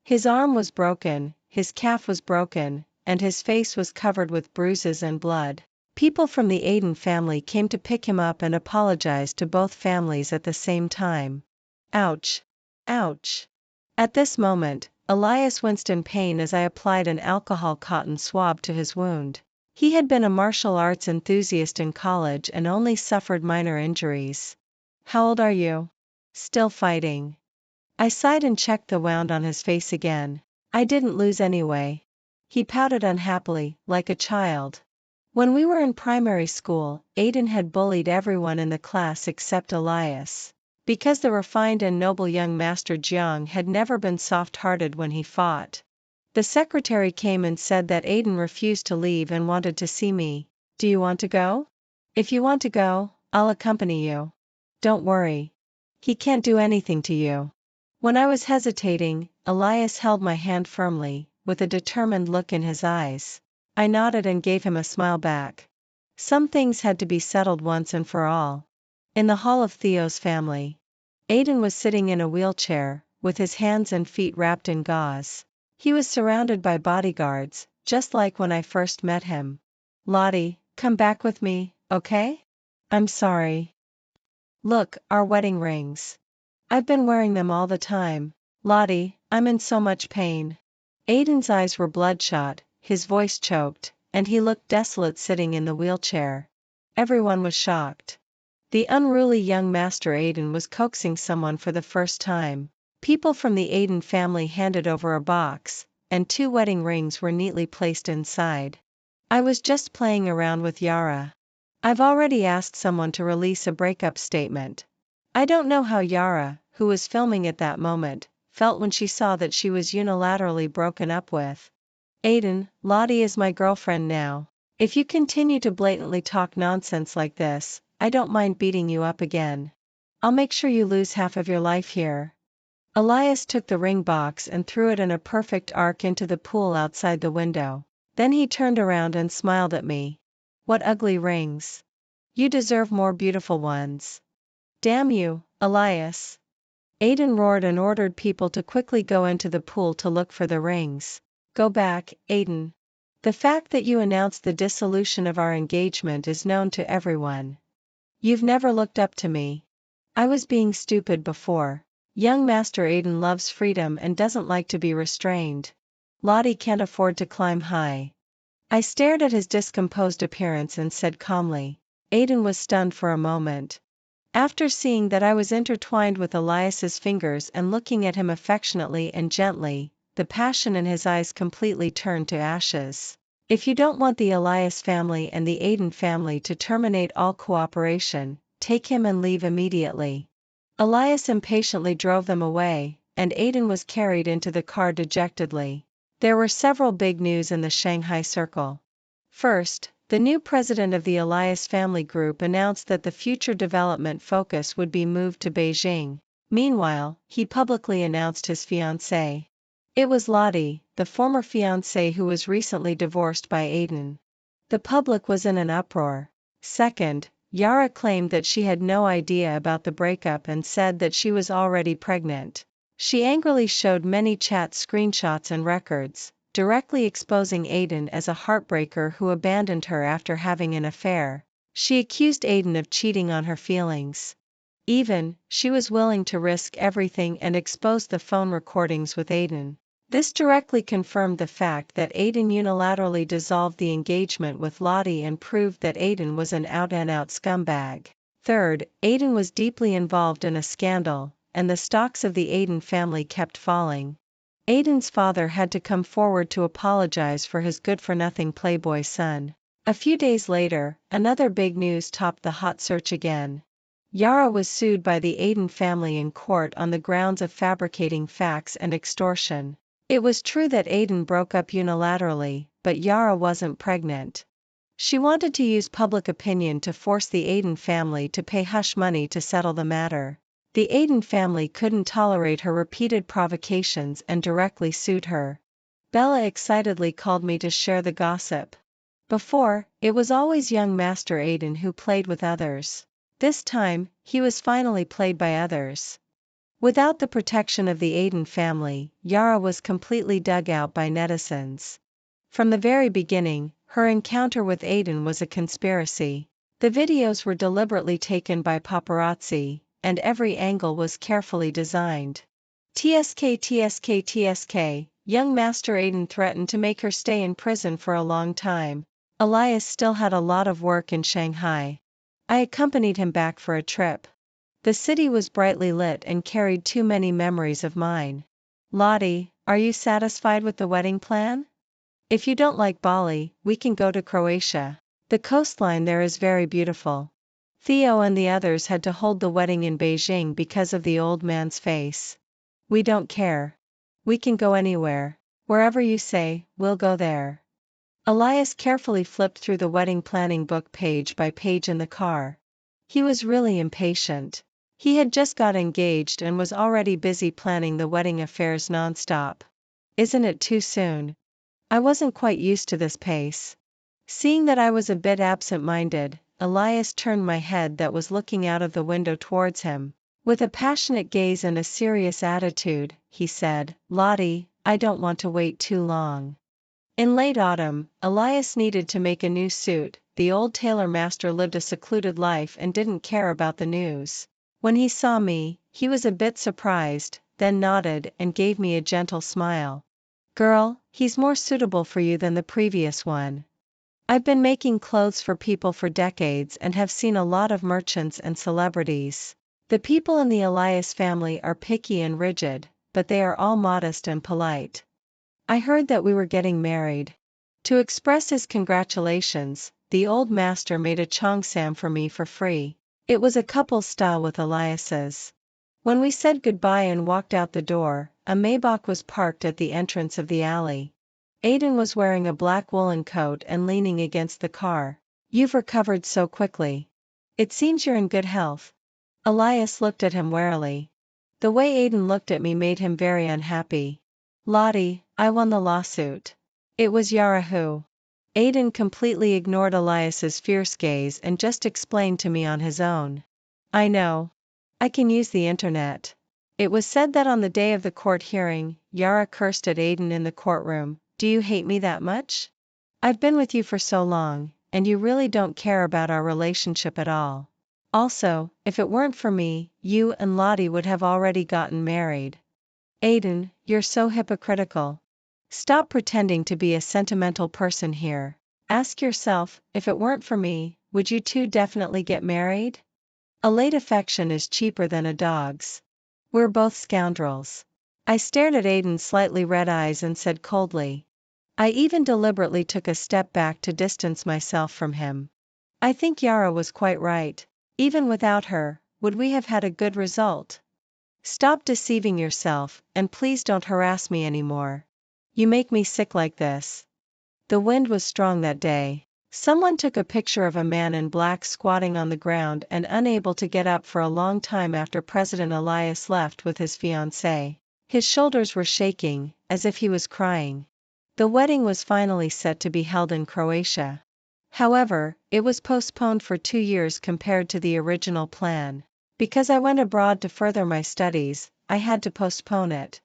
S1: His arm was broken, his calf was broken, and his face was covered with bruises and blood. People from the Aiden family came to pick him up and apologized to both families at the same time. Ouch! Ouch! At this moment, Elias winced in pain as I applied an alcohol cotton swab to his wound. He had been a martial arts enthusiast in college and only suffered minor injuries. How old are you? Still fighting. I sighed and checked the wound on his face again. I didn't lose anyway. He pouted unhappily, like a child. When we were in primary school, Aiden had bullied everyone in the class except Elias. Because the refined and noble young Master Jiang had never been soft-hearted when he fought. The secretary came and said that Aiden refused to leave and wanted to see me. Do you want to go? If you want to go, I'll accompany you. Don't worry. He can't do anything to you. When I was hesitating, Elias held my hand firmly, with a determined look in his eyes. I nodded and gave him a smile back. Some things had to be settled once and for all. In the hall of Theo's family, Aiden was sitting in a wheelchair, with his hands and feet wrapped in gauze. He was surrounded by bodyguards, just like when I first met him. Lottie, come back with me, okay? I'm sorry. Look, our wedding rings. I've been wearing them all the time. Lottie, I'm in so much pain. Aiden's eyes were bloodshot, his voice choked, and he looked desolate sitting in the wheelchair. Everyone was shocked. The unruly young Master Aiden was coaxing someone for the first time. People from the Aiden family handed over a box, and 2 wedding rings were neatly placed inside. I was just playing around with Yara. I've already asked someone to release a breakup statement. I don't know how Yara, who was filming at that moment, felt when she saw that she was unilaterally broken up with. Aiden, Lottie is my girlfriend now. If you continue to blatantly talk nonsense like this, I don't mind beating you up again. I'll make sure you lose half of your life here. Elias took the ring box and threw it in a perfect arc into the pool outside the window. Then he turned around and smiled at me. What ugly rings. You deserve more beautiful ones. Damn you, Elias. Aiden roared and ordered people to quickly go into the pool to look for the rings. Go back, Aiden. The fact that you announced the dissolution of our engagement is known to everyone. You've never looked up to me. I was being stupid before. Young Master Aiden loves freedom and doesn't like to be restrained. Lottie can't afford to climb high. I stared at his discomposed appearance and said calmly. Aiden was stunned for a moment. After seeing that I was intertwined with Elias's fingers and looking at him affectionately and gently, the passion in his eyes completely turned to ashes. If you don't want the Elias family and the Aiden family to terminate all cooperation, take him and leave immediately. Elias impatiently drove them away, and Aiden was carried into the car dejectedly. There were several big news in the Shanghai circle. First, the new president of the Elias family group announced that the future development focus would be moved to Beijing. Meanwhile, he publicly announced his fiancé. It was Lottie, the former fiancé who was recently divorced by Aiden. The public was in an uproar. Second, Yara claimed that she had no idea about the breakup and said that she was already pregnant. She angrily showed many chat screenshots and records, directly exposing Aiden as a heartbreaker who abandoned her after having an affair. She accused Aiden of cheating on her feelings. Even, she was willing to risk everything and expose the phone recordings with Aiden. This directly confirmed the fact that Aiden unilaterally dissolved the engagement with Lottie and proved that Aiden was an out-and-out scumbag. Third, Aiden was deeply involved in a scandal, and the stocks of the Aiden family kept falling. Aiden's father had to come forward to apologize for his good-for-nothing playboy son. A few days later, another big news topped the hot search again. Yara was sued by the Aiden family in court on the grounds of fabricating facts and extortion. It was true that Aiden broke up unilaterally, but Yara wasn't pregnant. She wanted to use public opinion to force the Aiden family to pay hush money to settle the matter. The Aiden family couldn't tolerate her repeated provocations and directly sued her. Bella excitedly called me to share the gossip. Before, it was always young Master Aiden who played with others. This time, he was finally played by others. Without the protection of the Aiden family, Yara was completely dug out by netizens. From the very beginning, her encounter with Aiden was a conspiracy. The videos were deliberately taken by paparazzi, and every angle was carefully designed. TSK, young Master Aiden threatened to make her stay in prison for a long time. Elias still had a lot of work in Shanghai. I accompanied him back for a trip. The city was brightly lit and carried too many memories of mine. Lottie, are you satisfied with the wedding plan? If you don't like Bali, we can go to Croatia. The coastline there is very beautiful. Theo and the others had to hold the wedding in Beijing because of the old man's face. We don't care. We can go anywhere. Wherever you say, we'll go there. Elias carefully flipped through the wedding planning book page by page in the car. He was really impatient. He had just got engaged and was already busy planning the wedding affairs nonstop. Isn't it too soon? I wasn't quite used to this pace. Seeing that I was a bit absent-minded, Elias turned my head that was looking out of the window towards him. With a passionate gaze and a serious attitude, he said, Lottie, I don't want to wait too long. In late autumn, Elias needed to make a new suit. The old tailor master lived a secluded life and didn't care about the news. When he saw me, he was a bit surprised, then nodded and gave me a gentle smile. Girl, he's more suitable for you than the previous one. I've been making clothes for people for decades and have seen a lot of merchants and celebrities. The people in the Elias family are picky and rigid, but they are all modest and polite. I heard that we were getting married. To express his congratulations, the old master made a cheongsam for me for free. It was a couple style with Elias's. When we said goodbye and walked out the door, a Maybach was parked at the entrance of the alley. Aiden was wearing a black woolen coat and leaning against the car. You've recovered so quickly. It seems you're in good health. Elias looked at him warily. The way Aiden looked at me made him very unhappy. Lottie, I won the lawsuit. It was Yara who. Aiden completely ignored Elias's fierce gaze and just explained to me on his own. I know. I can use the internet. It was said that on the day of the court hearing, Yara cursed at Aiden in the courtroom. Do you hate me that much? I've been with you for so long, and you really don't care about our relationship at all. Also, if it weren't for me, you and Lottie would have already gotten married. Aiden, you're so hypocritical. Stop pretending to be a sentimental person here. Ask yourself, if it weren't for me, would you two definitely get married? A late affection is cheaper than a dog's. We're both scoundrels. I stared at Aiden's slightly red eyes and said coldly. I even deliberately took a step back to distance myself from him. I think Yara was quite right. Even without her, would we have had a good result? Stop deceiving yourself, and please don't harass me anymore. You make me sick like this. The wind was strong that day. Someone took a picture of a man in black squatting on the ground and unable to get up for a long time after President Elias left with his fiancé. His shoulders were shaking, as if he was crying. The wedding was finally set to be held in Croatia. However, it was postponed for 2 years compared to the original plan. Because I went abroad to further my studies, I had to postpone it.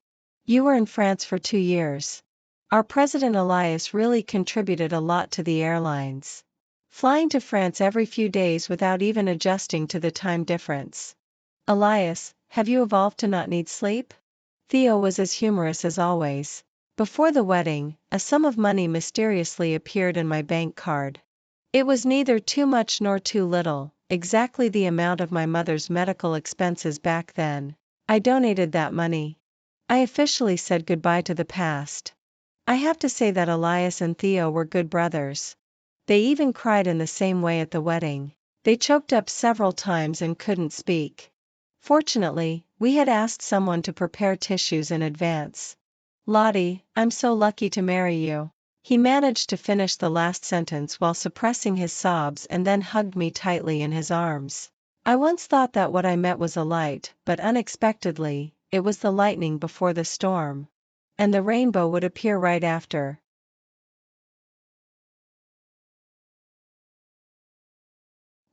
S1: You were in France for 2 years. Our President Elias really contributed a lot to the airlines. Flying to France every few days without even adjusting to the time difference. Elias, have you evolved to not need sleep? Theo was as humorous as always. Before the wedding, a sum of money mysteriously appeared in my bank card. It was neither too much nor too little, exactly the amount of my mother's medical expenses back then. I donated that money. I officially said goodbye to the past. I have to say that Elias and Theo were good brothers. They even cried in the same way at the wedding. They choked up several times and couldn't speak. Fortunately, we had asked someone to prepare tissues in advance. Lottie, I'm so lucky to marry you. He managed to finish the last sentence while suppressing his sobs and then hugged me tightly in his arms. I once thought that what I met was a light, but unexpectedly, it was the lightning before the storm. And the rainbow would appear right after.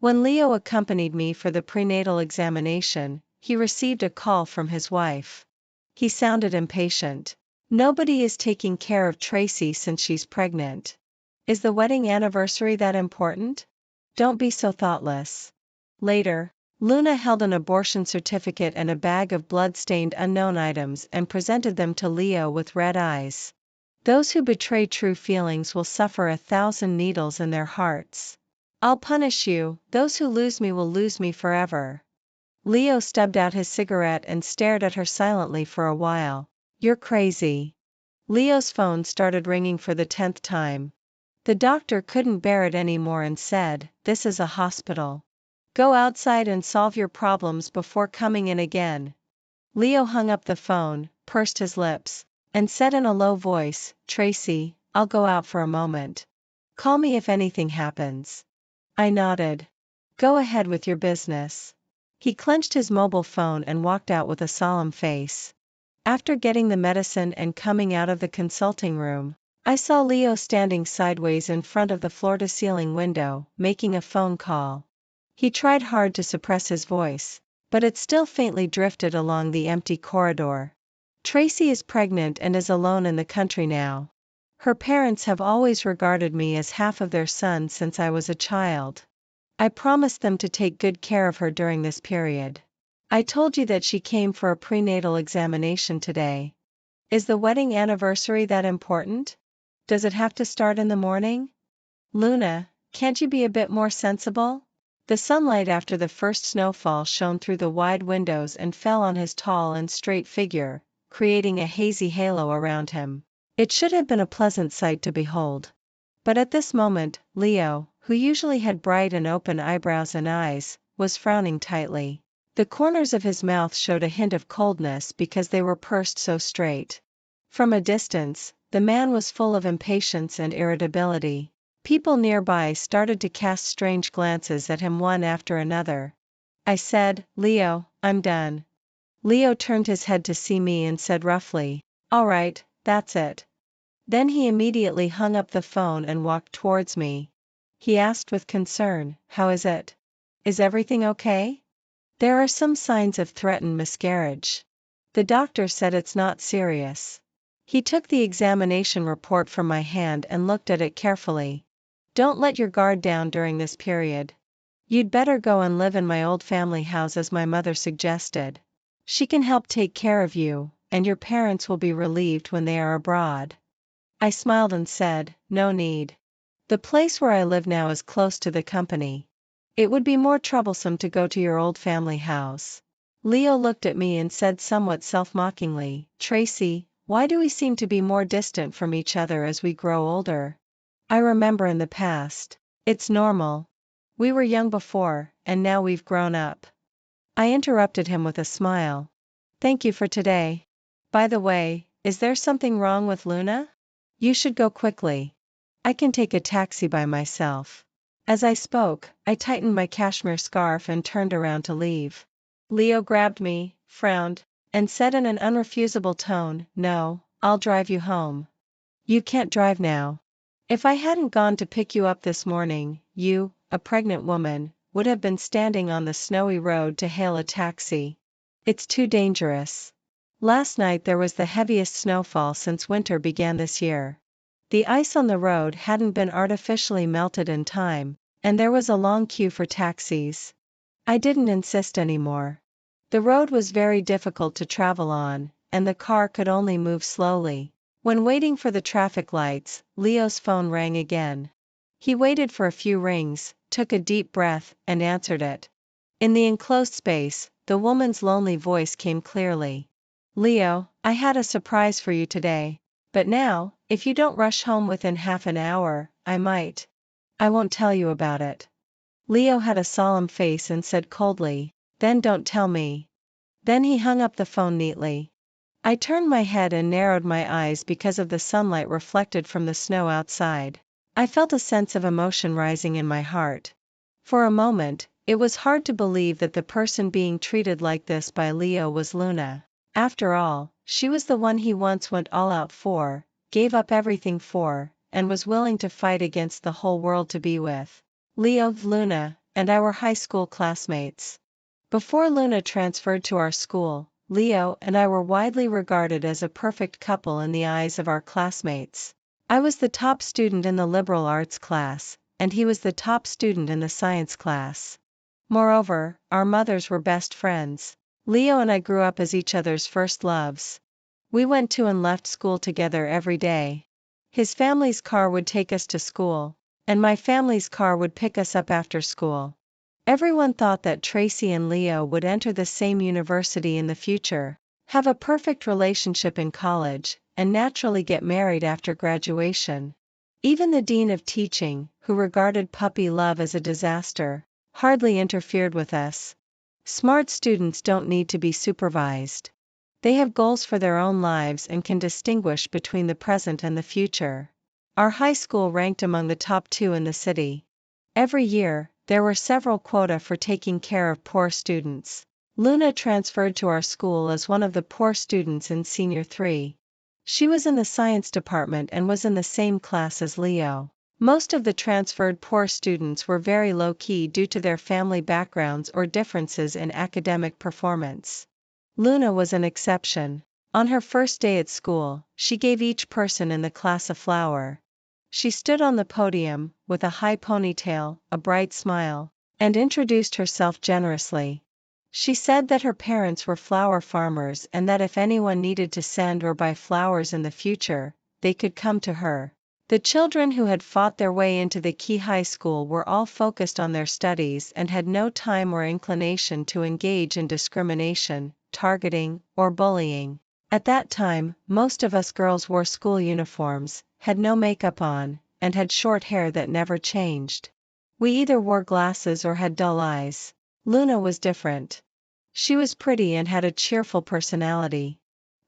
S1: When Leo accompanied me for the prenatal examination, he received a call from his wife. He sounded impatient. Nobody is taking care of Tracy since she's pregnant. Is the wedding anniversary that important? Don't be so thoughtless. Later, Luna held an abortion certificate and a bag of blood-stained unknown items and presented them to Leo with red eyes. Those who betray true feelings will suffer 1,000 needles in their hearts. I'll punish you, those who lose me will lose me forever. Leo stubbed out his cigarette and stared at her silently for a while. You're crazy. Leo's phone started ringing for the 10th time. The doctor couldn't bear it anymore and said, "This is a hospital. Go outside and solve your problems before coming in again." Leo hung up the phone, pursed his lips, and said in a low voice, "Tracy, I'll go out for a moment. Call me if anything happens." I nodded. "Go ahead with your business." He clenched his mobile phone and walked out with a solemn face. After getting the medicine and coming out of the consulting room, I saw Leo standing sideways in front of the floor-to-ceiling window, making a phone call. He tried hard to suppress his voice, but it still faintly drifted along the empty corridor. Tracy is pregnant and is alone in the country now. Her parents have always regarded me as half of their son since I was a child. I promised them to take good care of her during this period. I told you that she came for a prenatal examination today. Is the wedding anniversary that important? Does it have to start in the morning? Luna, can't you be a bit more sensible? The sunlight after the first snowfall shone through the wide windows and fell on his tall and straight figure, creating a hazy halo around him. It should have been a pleasant sight to behold. But at this moment, Leo, who usually had bright and open eyebrows and eyes, was frowning tightly. The corners of his mouth showed a hint of coldness because they were pursed so straight. From a distance, the man was full of impatience and irritability. People nearby started to cast strange glances at him one after another. I said, "Leo, I'm done." Leo turned his head to see me and said roughly, "All right, that's it." Then he immediately hung up the phone and walked towards me. He asked with concern, "How is it? Is everything okay?" "There are some signs of threatened miscarriage. The doctor said it's not serious." He took the examination report from my hand and looked at it carefully. "Don't let your guard down during this period. You'd better go and live in my old family house as my mother suggested. She can help take care of you, and your parents will be relieved when they are abroad." I smiled and said, "No need. The place where I live now is close to the company. It would be more troublesome to go to your old family house." Leo looked at me and said somewhat self-mockingly, "Tracy, why do we seem to be more distant from each other as we grow older? I remember in the past. It's normal. We were young before, and now we've grown up." I interrupted him with a smile. "Thank you for today. By the way, is there something wrong with Luna? You should go quickly. I can take a taxi by myself." As I spoke, I tightened my cashmere scarf and turned around to leave. Leo grabbed me, frowned, and said in an unrefusable tone, "No, I'll drive you home." "You can't drive now. If I hadn't gone to pick you up this morning, you, a pregnant woman, would have been standing on the snowy road to hail a taxi. It's too dangerous. Last night there was the heaviest snowfall since winter began this year. The ice on the road hadn't been artificially melted in time, and there was a long queue for taxis." I didn't insist anymore. The road was very difficult to travel on, and the car could only move slowly. When waiting for the traffic lights, Leo's phone rang again. He waited for a few rings, took a deep breath, and answered it. In the enclosed space, the woman's lonely voice came clearly. "Leo, I had a surprise for you today. But now, if you don't rush home within half an hour, I might. I won't tell you about it." Leo had a solemn face and said coldly, "Then don't tell me." Then he hung up the phone neatly. I turned my head and narrowed my eyes because of the sunlight reflected from the snow outside. I felt a sense of emotion rising in my heart. For a moment, it was hard to believe that the person being treated like this by Leo was Luna. After all, she was the one he once went all out for, gave up everything for, and was willing to fight against the whole world to be with. Leo, Luna, and I were high school classmates. Before Luna transferred to our school, Leo and I were widely regarded as a perfect couple in the eyes of our classmates. I was the top student in the liberal arts class, and he was the top student in the science class. Moreover, our mothers were best friends. Leo and I grew up as each other's first loves. We went to and left school together every day. His family's car would take us to school, and my family's car would pick us up after school. Everyone thought that Tracy and Leo would enter the same university in the future, have a perfect relationship in college, and naturally get married after graduation. Even the dean of teaching, who regarded puppy love as a disaster, hardly interfered with us. Smart students don't need to be supervised. They have goals for their own lives and can distinguish between the present and the future. Our high school ranked among the top 2 in the city. Every year, there were several quota for taking care of poor students. Luna transferred to our school as one of the poor students in Senior 3. She was in the science department and was in the same class as Leo. Most of the transferred poor students were very low-key due to their family backgrounds or differences in academic performance. Luna was an exception. On her first day at school, she gave each person in the class a flower. She stood on the podium, with a high ponytail, a bright smile, and introduced herself generously. She said that her parents were flower farmers and that if anyone needed to send or buy flowers in the future, they could come to her. The children who had fought their way into the Key High School were all focused on their studies and had no time or inclination to engage in discrimination, targeting, or bullying. At that time, most of us girls wore school uniforms, had no makeup on, and had short hair that never changed. We either wore glasses or had dull eyes. Luna was different. She was pretty and had a cheerful personality.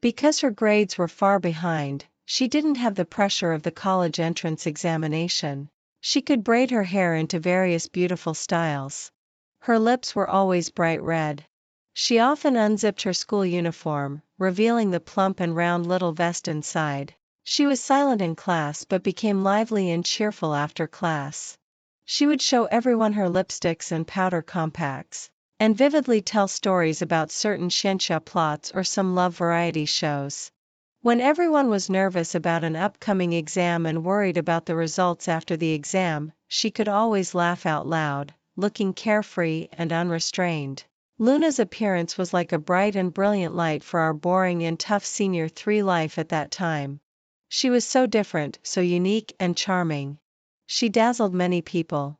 S1: Because her grades were far behind, she didn't have the pressure of the college entrance examination. She could braid her hair into various beautiful styles. Her lips were always bright red. She often unzipped her school uniform, revealing the plump and round little vest inside. She was silent in class but became lively and cheerful after class. She would show everyone her lipsticks and powder compacts, and vividly tell stories about certain xianxia plots or some love variety shows. When everyone was nervous about an upcoming exam and worried about the results after the exam, she could always laugh out loud, looking carefree and unrestrained. Luna's appearance was like a bright and brilliant light for our boring and tough Senior 3 life at that time. She was so different, so unique and charming. She dazzled many people.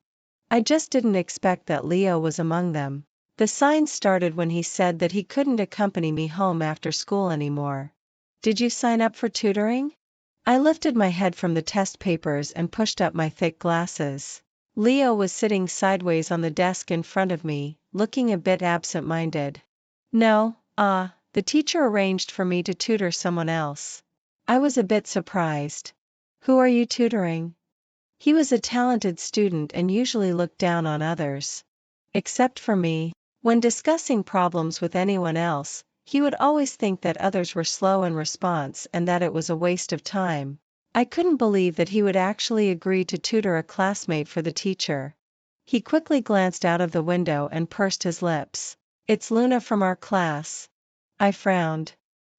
S1: I just didn't expect that Leo was among them. The signs started when he said that he couldn't accompany me home after school anymore. Did you sign up for tutoring? I lifted my head from the test papers and pushed up my thick glasses. Leo was sitting sideways on the desk in front of me, looking a bit absent-minded. No, the teacher arranged for me to tutor someone else. I was a bit surprised. Who are you tutoring? He was a talented student and usually looked down on others. Except for me. When discussing problems with anyone else, he would always think that others were slow in response and that it was a waste of time. I couldn't believe that he would actually agree to tutor a classmate for the teacher. He quickly glanced out of the window and pursed his lips. It's Luna from our class. I frowned.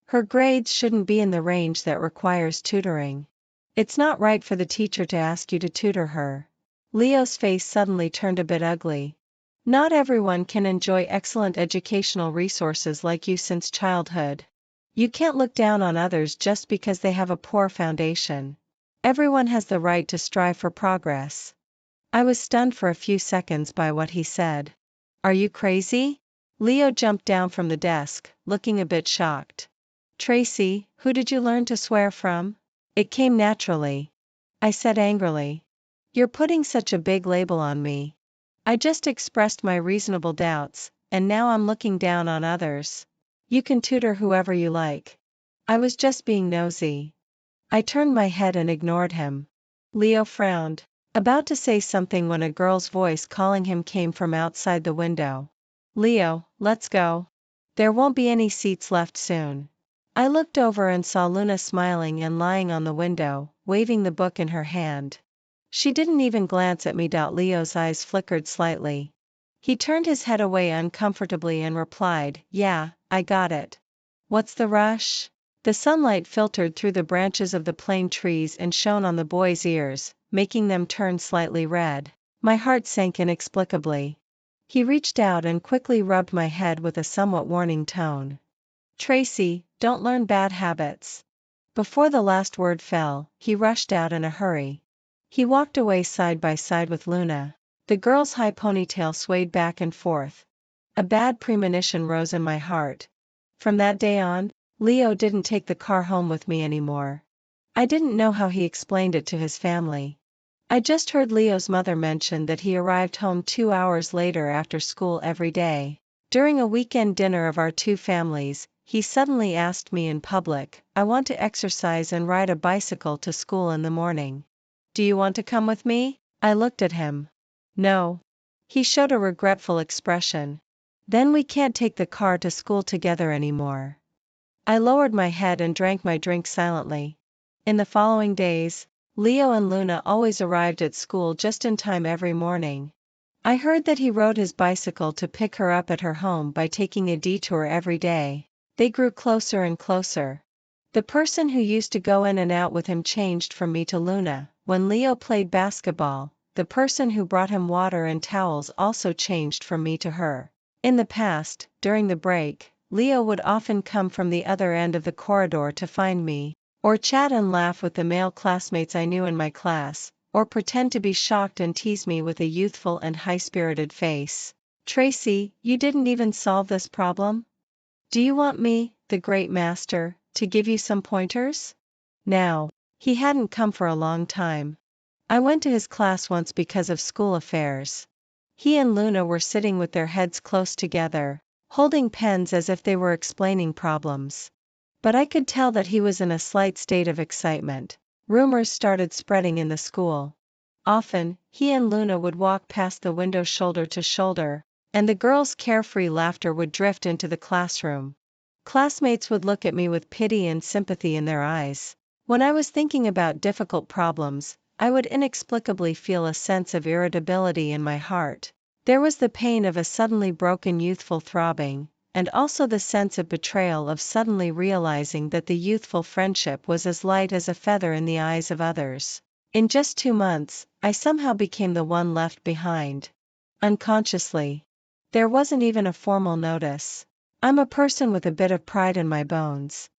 S1: Her grades shouldn't be in the range that requires tutoring. It's not right for the teacher to ask you to tutor her. Leo's face suddenly turned a bit ugly. Not everyone can enjoy excellent educational resources like you since childhood. You can't look down on others just because they have a poor foundation. Everyone has the right to strive for progress. I was stunned for a few seconds by what he said. Are you crazy? Leo jumped down from the desk, looking a bit shocked. Tracy, who did you learn to swear from? It came naturally. I said angrily. You're putting such a big label on me. I just expressed my reasonable doubts, and now I'm looking down on others. You can tutor whoever you like. I was just being nosy. I turned my head and ignored him. Leo frowned, about to say something when a girl's voice calling him came from outside the window. Leo, let's go. There won't be any seats left soon. I looked over and saw Luna smiling and lying on the window, waving the book in her hand. She didn't even glance at me. Leo's eyes flickered slightly. He turned his head away uncomfortably and replied, "Yeah, I got it. What's the rush?" The sunlight filtered through the branches of the plane trees and shone on the boy's ears, making them turn slightly red. My heart sank inexplicably. He reached out and quickly rubbed my head with a somewhat warning tone. "Tracy, don't learn bad habits." Before the last word fell, he rushed out in a hurry. He walked away side by side with Luna. The girl's high ponytail swayed back and forth. A bad premonition rose in my heart. From that day on, Leo didn't take the car home with me anymore. I didn't know how he explained it to his family. I just heard Leo's mother mention that he arrived home 2 hours later after school every day. During a weekend dinner of our two families, he suddenly asked me in public, "I want to exercise and ride a bicycle to school in the morning. Do you want to come with me?" I looked at him. "No." He showed a regretful expression. "Then we can't take the car to school together anymore." I lowered my head and drank my drink silently. In the following days, Leo and Luna always arrived at school just in time every morning. I heard that he rode his bicycle to pick her up at her home by taking a detour every day. They grew closer and closer. The person who used to go in and out with him changed from me to Luna. When Leo played basketball, the person who brought him water and towels also changed from me to her. In the past, during the break, Leo would often come from the other end of the corridor to find me, or chat and laugh with the male classmates I knew in my class, or pretend to be shocked and tease me with a youthful and high-spirited face. "Tracy, you didn't even solve this problem? Do you want me, the great master, to give you some pointers?" Now, he hadn't come for a long time. I went to his class once because of school affairs. He and Luna were sitting with their heads close together, holding pens as if they were explaining problems. But I could tell that he was in a slight state of excitement. Rumors started spreading in the school. Often, he and Luna would walk past the window shoulder to shoulder, and the girls' carefree laughter would drift into the classroom. Classmates would look at me with pity and sympathy in their eyes. When I was thinking about difficult problems, I would inexplicably feel a sense of irritability in my heart. There was the pain of a suddenly broken youthful throbbing, and also the sense of betrayal of suddenly realizing that the youthful friendship was as light as a feather in the eyes of others. In just 2 months, I somehow became the one left behind. Unconsciously. There wasn't even a formal notice. I'm a person with a bit of pride in my bones.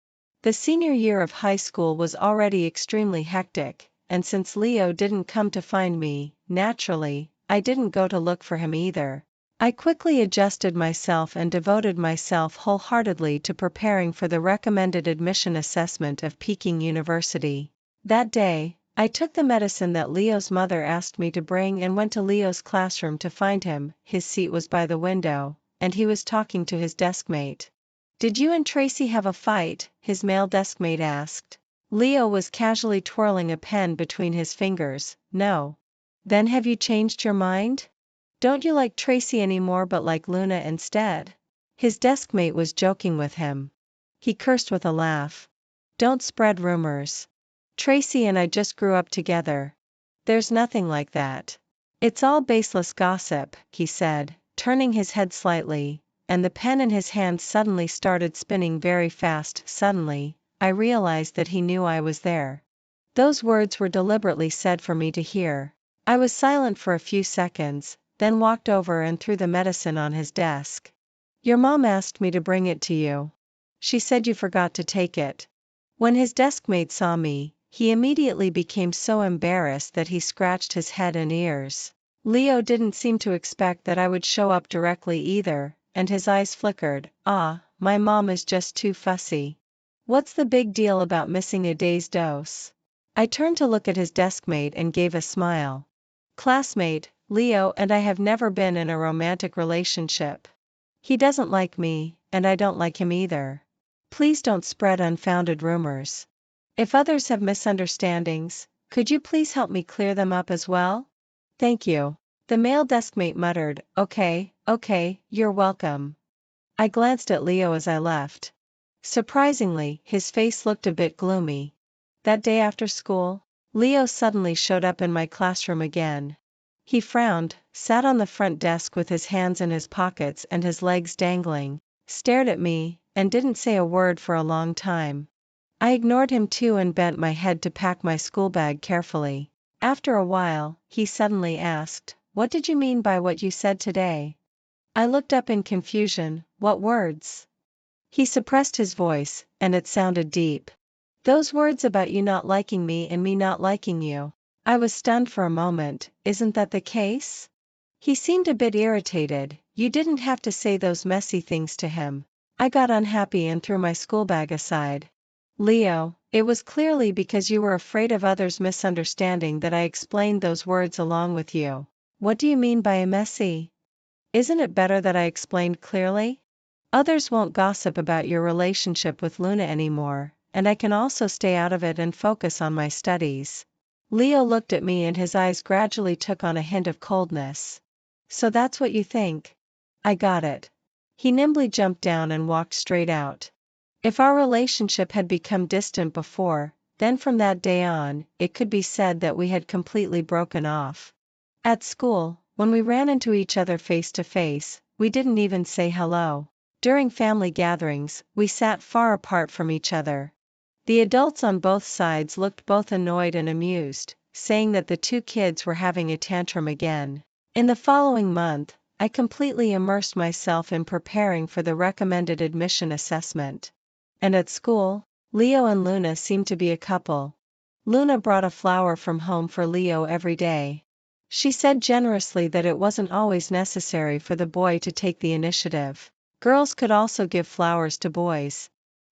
S1: The senior year of high school was already extremely hectic, and since Leo didn't come to find me, naturally, I didn't go to look for him either. I quickly adjusted myself and devoted myself wholeheartedly to preparing for the recommended admission assessment of Peking University. That day, I took the medicine that Leo's mother asked me to bring and went to Leo's classroom to find him. His seat was by the window, and he was talking to his deskmate. "Did you and Tracy have a fight?" his male deskmate asked. Leo was casually twirling a pen between his fingers. "No." "Then have you changed your mind? Don't you like Tracy anymore but like Luna instead?" His deskmate was joking with him. He cursed with a laugh. "Don't spread rumors. Tracy and I just grew up together. There's nothing like that. It's all baseless gossip," he said, turning his head slightly, and the pen in his hand suddenly started spinning very fast. Suddenly, I realized that he knew I was there. Those words were deliberately said for me to hear. I was silent for a few seconds, then walked over and threw the medicine on his desk. "Your mom asked me to bring it to you. She said you forgot to take it." When his deskmate saw me, he immediately became so embarrassed that he scratched his head and ears. Leo didn't seem to expect that I would show up directly either, and his eyes flickered. "Ah, my mom is just too fussy. What's the big deal about missing a day's dose?" I turned to look at his deskmate and gave a smile. "Classmate, Leo and I have never been in a romantic relationship. He doesn't like me, and I don't like him either. Please don't spread unfounded rumors. If others have misunderstandings, could you please help me clear them up as well? Thank you." The male deskmate muttered, Okay, you're welcome." I glanced at Leo as I left. Surprisingly, his face looked a bit gloomy. That day after school, Leo suddenly showed up in my classroom again. He frowned, sat on the front desk with his hands in his pockets and his legs dangling, stared at me, and didn't say a word for a long time. I ignored him too and bent my head to pack my school bag carefully. After a while, he suddenly asked, "What did you mean by what you said today?" I looked up in confusion. "What words?" He suppressed his voice, and it sounded deep. "Those words about you not liking me and me not liking you." I was stunned for a moment. "Isn't that the case?" He seemed a bit irritated. "You didn't have to say those messy things to him." I got unhappy and threw my school bag aside. "Leo, it was clearly because you were afraid of others misunderstanding that I explained those words along with you." "What do you mean by a messy?" "Isn't it better that I explained clearly? Others won't gossip about your relationship with Luna anymore, and I can also stay out of it and focus on my studies." Leo looked at me and his eyes gradually took on a hint of coldness. "So that's what you think?" I got it. He nimbly jumped down and walked straight out. If our relationship had become distant before, then from that day on, it could be said that we had completely broken off. At school, when we ran into each other face to face, we didn't even say hello. During family gatherings, we sat far apart from each other. The adults on both sides looked both annoyed and amused, saying that the two kids were having a tantrum again. In the following month, I completely immersed myself in preparing for the recommended admission assessment. And at school, Leo and Luna seemed to be a couple. Luna brought a flower from home for Leo every day. She said generously that it wasn't always necessary for the boy to take the initiative. Girls could also give flowers to boys.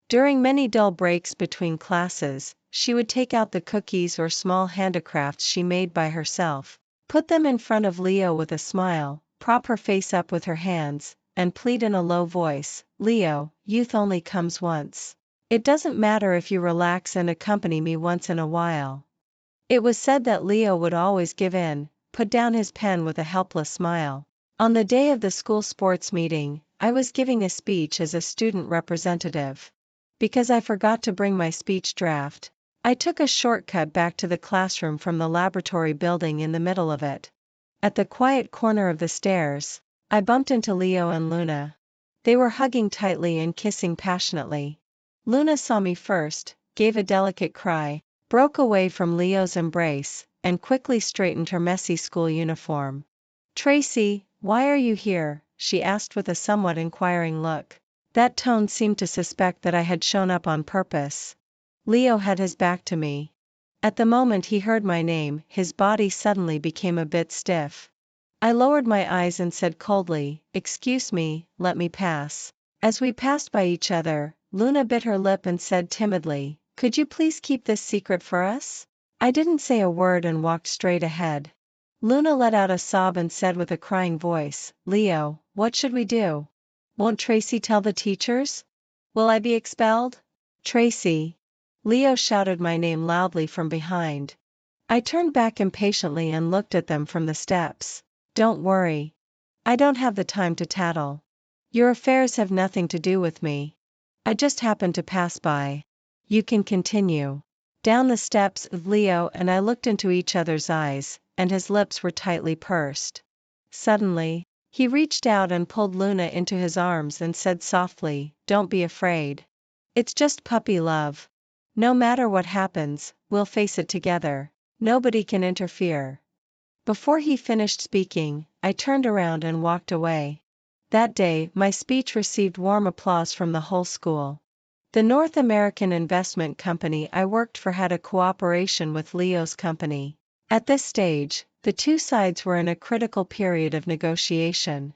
S1: During many dull breaks between classes, she would take out the cookies or small handicrafts she made by herself, put them in front of Leo with a smile, prop her face up with her hands, and plead in a low voice, "Leo, youth only comes once. It doesn't matter if you relax and accompany me once in a while." It was said that Leo would always give in, put down his pen with a helpless smile. On the day of the school sports meeting, I was giving a speech as a student representative. Because I forgot to bring my speech draft, I took a shortcut back to the classroom from the laboratory building in the middle of it. At the quiet corner of the stairs, I bumped into Leo and Luna. They were hugging tightly and kissing passionately. Luna saw me first, gave a delicate cry, broke away from Leo's embrace, and quickly straightened her messy school uniform. "Tracy, why are you here?" she asked with a somewhat inquiring look. That tone seemed to suspect that I had shown up on purpose. Leo had his back to me. At the moment he heard my name, his body suddenly became a bit stiff. I lowered my eyes and said coldly, "Excuse me, let me pass." As we passed by each other, Luna bit her lip and said timidly, "Could you please keep this secret for us?" I didn't say a word and walked straight ahead. Luna let out a sob and said with a crying voice, "Leo, what should we do? Won't Tracy tell the teachers? Will I be expelled?" "Tracy!" Leo shouted my name loudly from behind. I turned back impatiently and looked at them from the steps. "Don't worry. I don't have the time to tattle. Your affairs have nothing to do with me. I just happened to pass by. You can continue." Down the steps, Leo and I looked into each other's eyes, and his lips were tightly pursed. Suddenly, he reached out and pulled Luna into his arms and said softly, "Don't be afraid. It's just puppy love. No matter what happens, we'll face it together. Nobody can interfere." Before he finished speaking, I turned around and walked away. That day, my speech received warm applause from the whole school. The North American investment company I worked for had a cooperation with Leo's company. At this stage, the two sides were in a critical period of negotiation.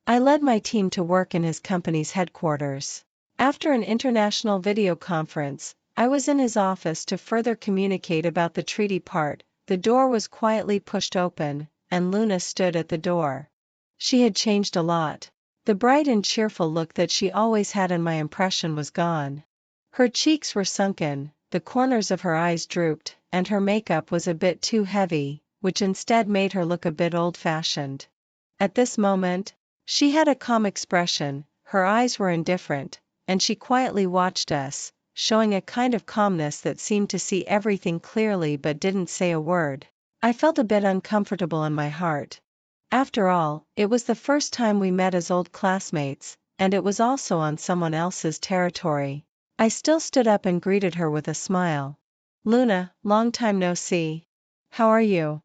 S1: I led my team to work in his company's headquarters. After an international video conference, I was in his office to further communicate about the treaty part. The door was quietly pushed open, and Luna stood at the door. She had changed a lot. The bright and cheerful look that she always had in my impression was gone. Her cheeks were sunken, the corners of her eyes drooped, and her makeup was a bit too heavy, which instead made her look a bit old-fashioned. At this moment, she had a calm expression, her eyes were indifferent, and she quietly watched us, showing a kind of calmness that seemed to see everything clearly but didn't say a word. I felt a bit uncomfortable in my heart. After all, it was the first time we met as old classmates, and it was also on someone else's territory. I still stood up and greeted her with a smile. "Luna, long time no see. How are you?"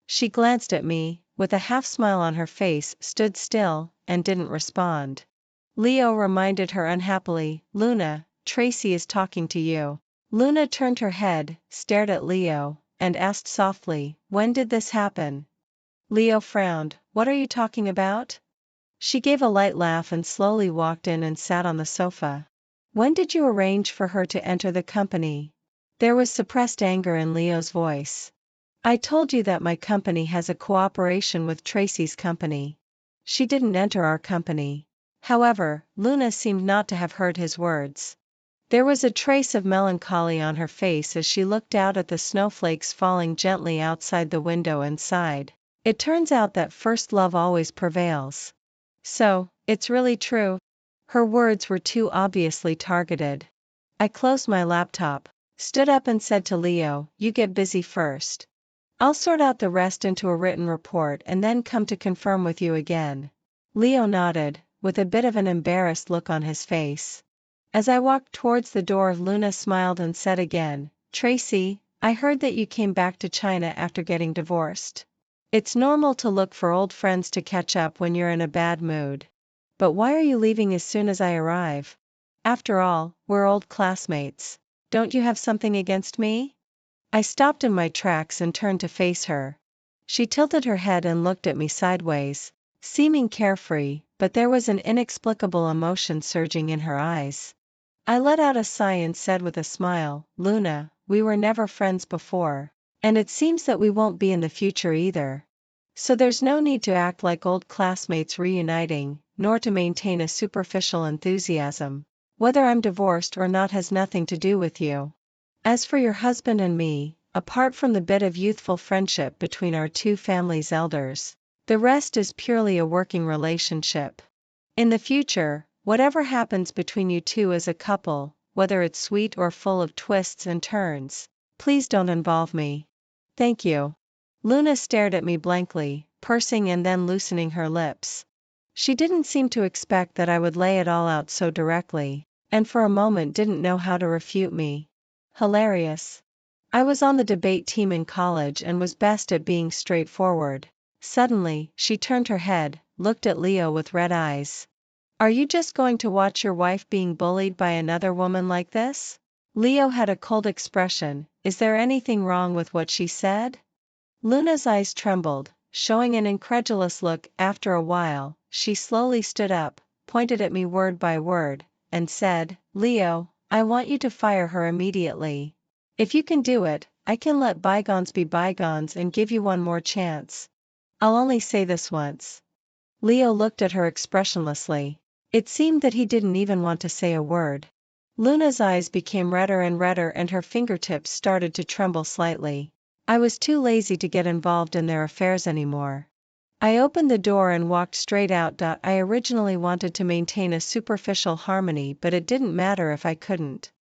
S1: She glanced at me, with a half smile on her face, stood still, and didn't respond. Leo reminded her unhappily, "Luna, Tracy is talking to you." Luna turned her head, stared at Leo, and asked softly, "When did this happen?" Leo frowned. "What are you talking about?" She gave a light laugh and slowly walked in and sat on the sofa. "When did you arrange for her to enter the company?" There was suppressed anger in Leo's voice. "I told you that my company has a cooperation with Tracy's company. She didn't enter our company." However, Luna seemed not to have heard his words. There was a trace of melancholy on her face as she looked out at the snowflakes falling gently outside the window and sighed. "It turns out that first love always prevails. So, it's really true?" Her words were too obviously targeted. I closed my laptop, stood up and said to Leo, "You get busy first. I'll sort out the rest into a written report and then come to confirm with you again." Leo nodded, with a bit of an embarrassed look on his face. As I walked towards the door, Luna smiled and said again, "Tracy, I heard that you came back to China after getting divorced. It's normal to look for old friends to catch up when you're in a bad mood. But why are you leaving as soon as I arrive? After all, we're old classmates. Don't you have something against me?" I stopped in my tracks and turned to face her. She tilted her head and looked at me sideways, seeming carefree, but there was an inexplicable emotion surging in her eyes. I let out a sigh and said with a smile, "Luna, we were never friends before. And it seems that we won't be in the future either. So there's no need to act like old classmates reuniting, nor to maintain a superficial enthusiasm. Whether I'm divorced or not has nothing to do with you. As for your husband and me, apart from the bit of youthful friendship between our two families' elders, the rest is purely a working relationship. In the future, whatever happens between you two as a couple, whether it's sweet or full of twists and turns, please don't involve me. Thank you." Luna stared at me blankly, pursing and then loosening her lips. She didn't seem to expect that I would lay it all out so directly, and for a moment didn't know how to refute me. Hilarious. I was on the debate team in college and was best at being straightforward. Suddenly, she turned her head, looked at Leo with red eyes. "Are you just going to watch your wife being bullied by another woman like this?" Leo had a cold expression. "Is there anything wrong with what she said?" Luna's eyes trembled, showing an incredulous look. After a while, she slowly stood up, pointed at me word by word, and said, "Leo, I want you to fire her immediately. If you can do it, I can let bygones be bygones and give you one more chance. I'll only say this once." Leo looked at her expressionlessly. It seemed that he didn't even want to say a word. Luna's eyes became redder and redder and her fingertips started to tremble slightly. I was too lazy to get involved in their affairs anymore. I opened the door and walked straight out. I originally wanted to maintain a superficial harmony, but it didn't matter if I couldn't.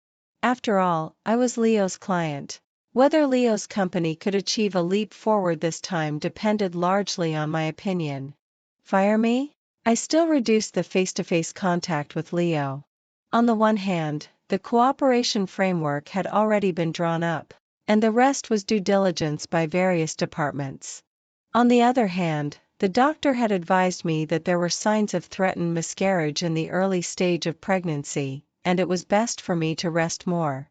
S1: After all, I was Leo's client. Whether Leo's company could achieve a leap forward this time depended largely on my opinion. Fire me? I still reduced the face-to-face contact with Leo. On the one hand, the cooperation framework had already been drawn up, and the rest was due diligence by various departments. On the other hand, the doctor had advised me that there were signs of threatened miscarriage in the early stage of pregnancy, and it was best for me to rest more.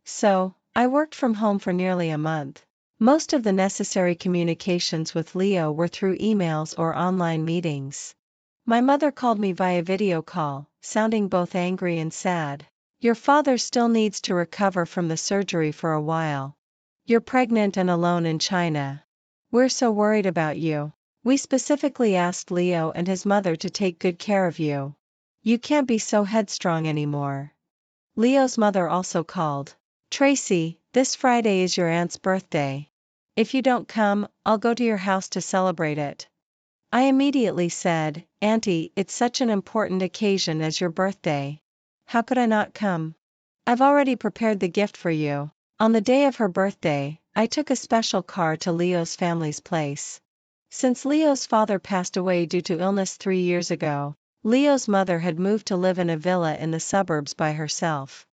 S1: So, I worked from home for nearly a month. Most of the necessary communications with Leo were through emails or online meetings. My mother called me via video call, sounding both angry and sad. "Your father still needs to recover from the surgery for a while. You're pregnant and alone in China. We're so worried about you. We specifically asked Leo and his mother to take good care of you. You can't be so headstrong anymore." Leo's mother also called. "Tracy, this Friday is your aunt's birthday. If you don't come, I'll go to your house to celebrate it." I immediately said, "Auntie, it's such an important occasion as your birthday. How could I not come? I've already prepared the gift for you." On the day of her birthday, I took a special car to Leo's family's place. Since Leo's father passed away due to illness 3 years ago, Leo's mother had moved to live in a villa in the suburbs by herself.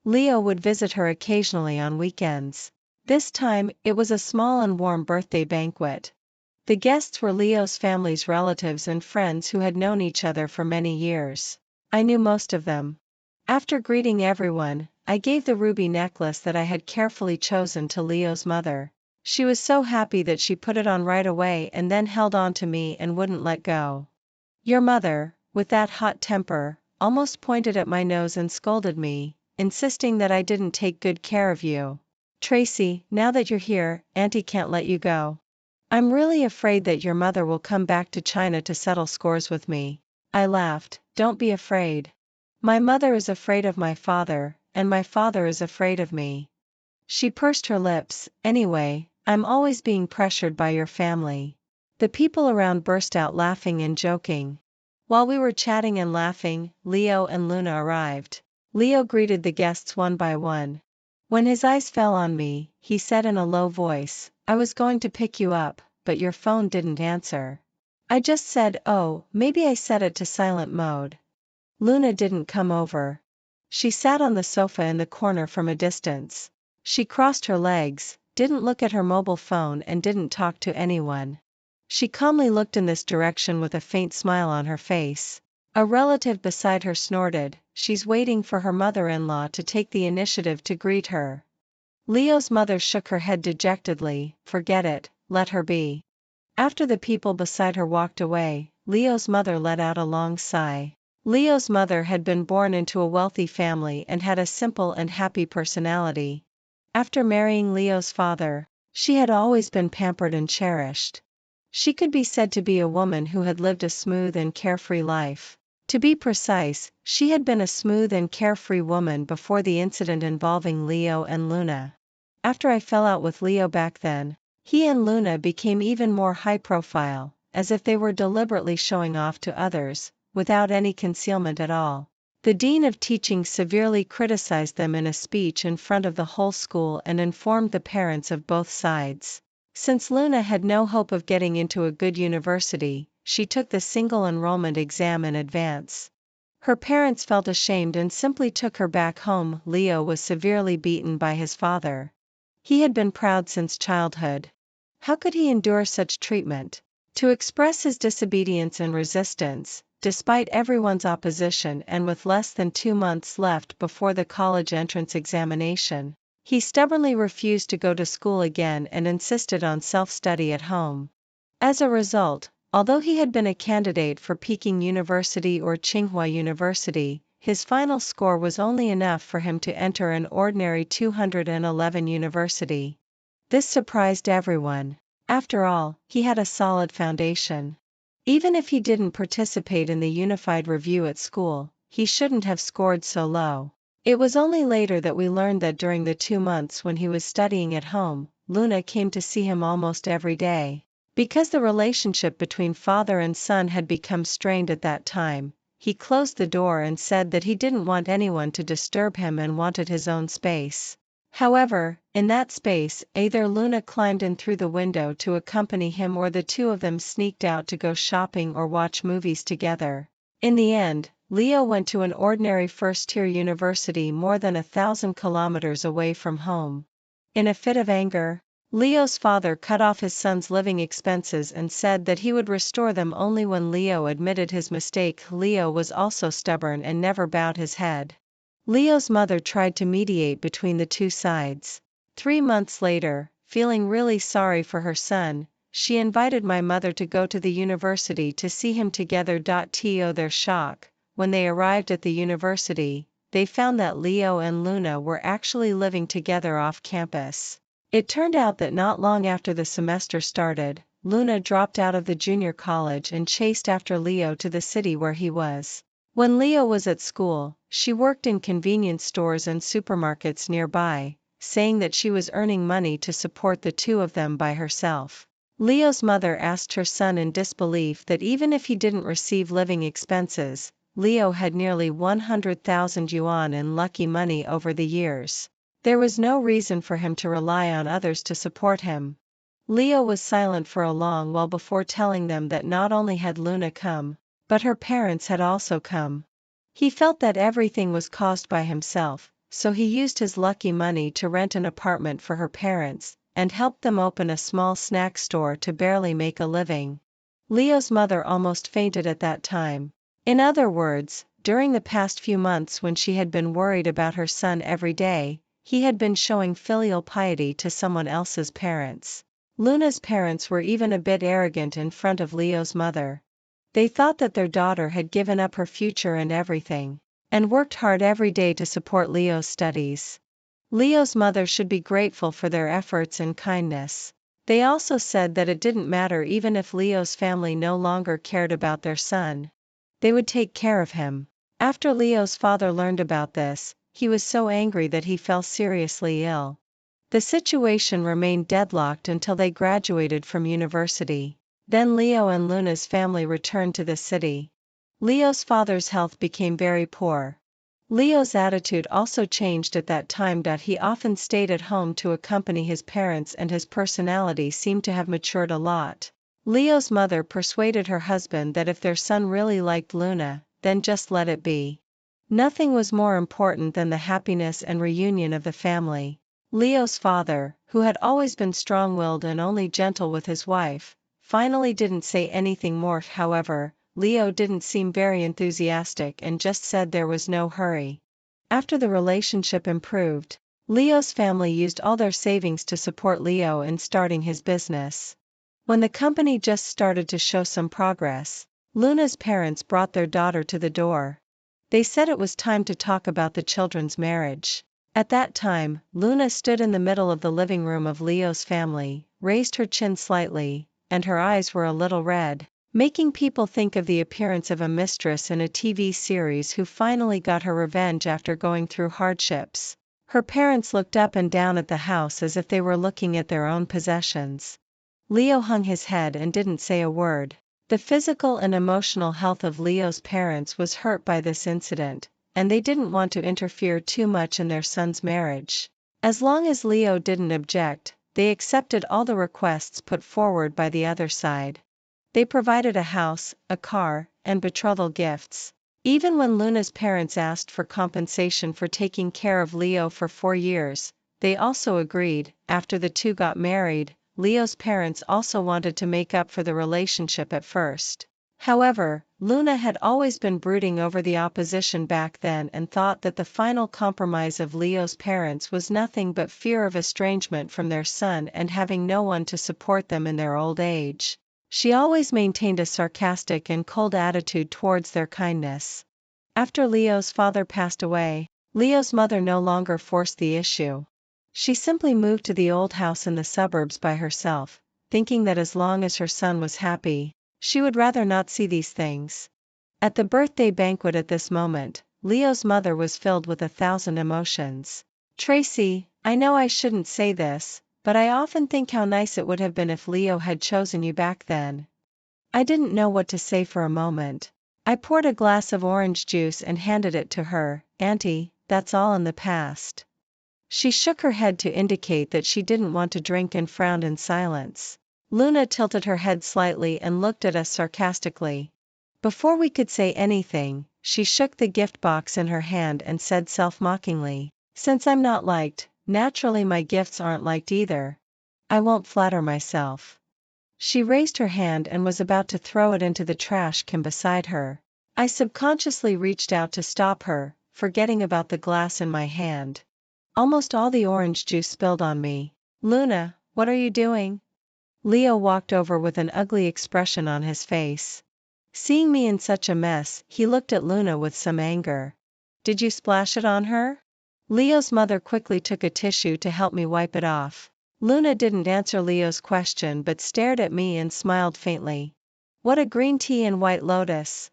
S1: Leo would visit her occasionally on weekends. This time, it was a small and warm birthday banquet. The guests were Leo's family's relatives and friends who had known each other for many years. I knew most of them. After greeting everyone, I gave the ruby necklace that I had carefully chosen to Leo's mother. She was so happy that she put it on right away and then held on to me and wouldn't let go. Your mother, with that hot temper, almost pointed at my nose and scolded me, insisting that I didn't take good care of you. Tracy, now that you're here, Auntie can't let you go. I'm really afraid that your mother will come back to China to settle scores with me. I laughed. Don't be afraid. My mother is afraid of my father, and my father is afraid of me. She pursed her lips. Anyway, I'm always being pressured by your family. The people around burst out laughing and joking. While we were chatting and laughing, Leo and Luna arrived. Leo greeted the guests one by one. When his eyes fell on me, he said in a low voice, I was going to pick you up, but your phone didn't answer. I just said, oh, maybe I set it to silent mode. Luna didn't come over. She sat on the sofa in the corner from a distance. She crossed her legs, didn't look at her mobile phone and didn't talk to anyone. She calmly looked in this direction with a faint smile on her face. A relative beside her snorted, she's waiting for her mother-in-law to take the initiative to greet her. Leo's mother shook her head dejectedly, forget it, let her be. After the people beside her walked away, Leo's mother let out a long sigh. Leo's mother had been born into a wealthy family and had a simple and happy personality. After marrying Leo's father, she had always been pampered and cherished. She could be said to be a woman who had lived a smooth and carefree life. To be precise, she had been a smooth and carefree woman before the incident involving Leo and Luna. After I fell out with Leo back then, he and Luna became even more high profile, as if they were deliberately showing off to others, without any concealment at all. The dean of teaching severely criticized them in a speech in front of the whole school and informed the parents of both sides. Since Luna had no hope of getting into a good university, she took the single enrollment exam in advance. Her parents felt ashamed and simply took her back home. Leo was severely beaten by his father. He had been proud since childhood. How could he endure such treatment? To express his disobedience and resistance, despite everyone's opposition and with less than 2 months left before the college entrance examination, he stubbornly refused to go to school again and insisted on self-study at home. As a result, although he had been a candidate for Peking University or Tsinghua University, his final score was only enough for him to enter an ordinary 211 university. This surprised everyone. After all, he had a solid foundation. Even if he didn't participate in the unified review at school, he shouldn't have scored so low. It was only later that we learned that during the 2 months when he was studying at home, Luna came to see him almost every day. Because the relationship between father and son had become strained at that time, he closed the door and said that he didn't want anyone to disturb him and wanted his own space. However, in that space, either Luna climbed in through the window to accompany him or the two of them sneaked out to go shopping or watch movies together. In the end, Leo went to an ordinary first-tier university more than 1,000 kilometers away from home. In a fit of anger, Leo's father cut off his son's living expenses and said that he would restore them only when Leo admitted his mistake. Leo was also stubborn and never bowed his head. Leo's mother tried to mediate between the two sides. 3 months later, feeling really sorry for her son, she invited my mother to go to the university to see him together. To their shock, when they arrived at the university, they found that Leo and Luna were actually living together off campus. It turned out that not long after the semester started, Luna dropped out of the junior college and chased after Leo to the city where he was. When Leo was at school, she worked in convenience stores and supermarkets nearby, saying that she was earning money to support the two of them by herself. Leo's mother asked her son in disbelief that even if he didn't receive living expenses, Leo had nearly 100,000 yuan in lucky money over the years. There was no reason for him to rely on others to support him. Leo was silent for a long while before telling them that not only had Luna come, but her parents had also come. He felt that everything was caused by himself, so he used his lucky money to rent an apartment for her parents, and helped them open a small snack store to barely make a living. Leo's mother almost fainted at that time. In other words, during the past few months when she had been worried about her son every day, he had been showing filial piety to someone else's parents. Luna's parents were even a bit arrogant in front of Leo's mother. They thought that their daughter had given up her future and everything, and worked hard every day to support Leo's studies. Leo's mother should be grateful for their efforts and kindness. They also said that it didn't matter even if Leo's family no longer cared about their son. They would take care of him. After Leo's father learned about this, he was so angry that he fell seriously ill. The situation remained deadlocked until they graduated from university. Then Leo and Luna's family returned to the city. Leo's father's health became very poor. Leo's attitude also changed at that time. He often stayed at home to accompany his parents, and his personality seemed to have matured a lot. Leo's mother persuaded her husband that if their son really liked Luna, then just let it be. Nothing was more important than the happiness and reunion of the family. Leo's father, who had always been strong-willed and only gentle with his wife, finally didn't say anything more. However, Leo didn't seem very enthusiastic and just said there was no hurry. After the relationship improved, Leo's family used all their savings to support Leo in starting his business. When the company just started to show some progress, Luna's parents brought their daughter to the door. They said it was time to talk about the children's marriage. At that time, Luna stood in the middle of the living room of Leo's family, raised her chin slightly, and her eyes were a little red, making people think of the appearance of a mistress in a TV series who finally got her revenge after going through hardships. Her parents looked up and down at the house as if they were looking at their own possessions. Leo hung his head and didn't say a word. The physical and emotional health of Leo's parents was hurt by this incident, and they didn't want to interfere too much in their son's marriage. As long as Leo didn't object, they accepted all the requests put forward by the other side. They provided a house, a car, and betrothal gifts. Even when Luna's parents asked for compensation for taking care of Leo for 4 years, they also agreed. After the two got married, Leo's parents also wanted to make up for the relationship at first. However, Luna had always been brooding over the opposition back then and thought that the final compromise of Leo's parents was nothing but fear of estrangement from their son and having no one to support them in their old age. She always maintained a sarcastic and cold attitude towards their kindness. After Leo's father passed away, Leo's mother no longer forced the issue. She simply moved to the old house in the suburbs by herself, thinking that as long as her son was happy, she would rather not see these things. At the birthday banquet at this moment, Leo's mother was filled with 1,000 emotions. "Tracy, I know I shouldn't say this, but I often think how nice it would have been if Leo had chosen you back then." I didn't know what to say for a moment. I poured a glass of orange juice and handed it to her. "Auntie, that's all in the past." She shook her head to indicate that she didn't want to drink and frowned in silence. Luna tilted her head slightly and looked at us sarcastically. Before we could say anything, she shook the gift box in her hand and said self-mockingly, "Since I'm not liked, naturally my gifts aren't liked either. I won't flatter myself." She raised her hand and was about to throw it into the trash can beside her. I subconsciously reached out to stop her, forgetting about the glass in my hand. Almost all the orange juice spilled on me. "Luna, what are you doing?" Leo walked over with an ugly expression on his face. Seeing me in such a mess, he looked at Luna with some anger. "Did you splash it on her?" Leo's mother quickly took a tissue to help me wipe it off. Luna didn't answer Leo's question but stared at me and smiled faintly. "What a green tea and white lotus.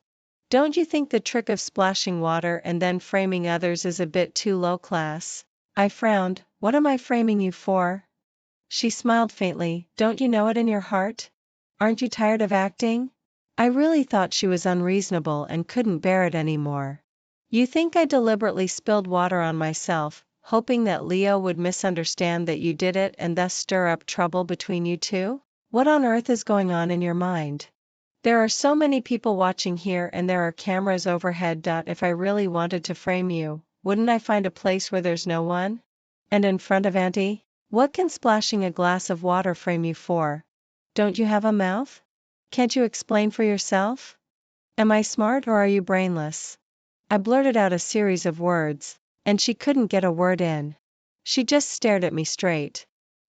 S1: Don't you think the trick of splashing water and then framing others is a bit too low class?" I frowned. "What am I framing you for?" She smiled faintly. "Don't you know it in your heart? Aren't you tired of acting?" I really thought she was unreasonable and couldn't bear it anymore. "You think I deliberately spilled water on myself, hoping that Leo would misunderstand that you did it and thus stir up trouble between you two? What on earth is going on in your mind? There are so many people watching here and there are cameras overhead. If I really wanted to frame you, wouldn't I find a place where there's no one? And in front of Auntie? What can splashing a glass of water frame you for? Don't you have a mouth? Can't you explain for yourself? Am I smart or are you brainless? I blurted out a series of words, and she couldn't get a word in. She just stared at me straight.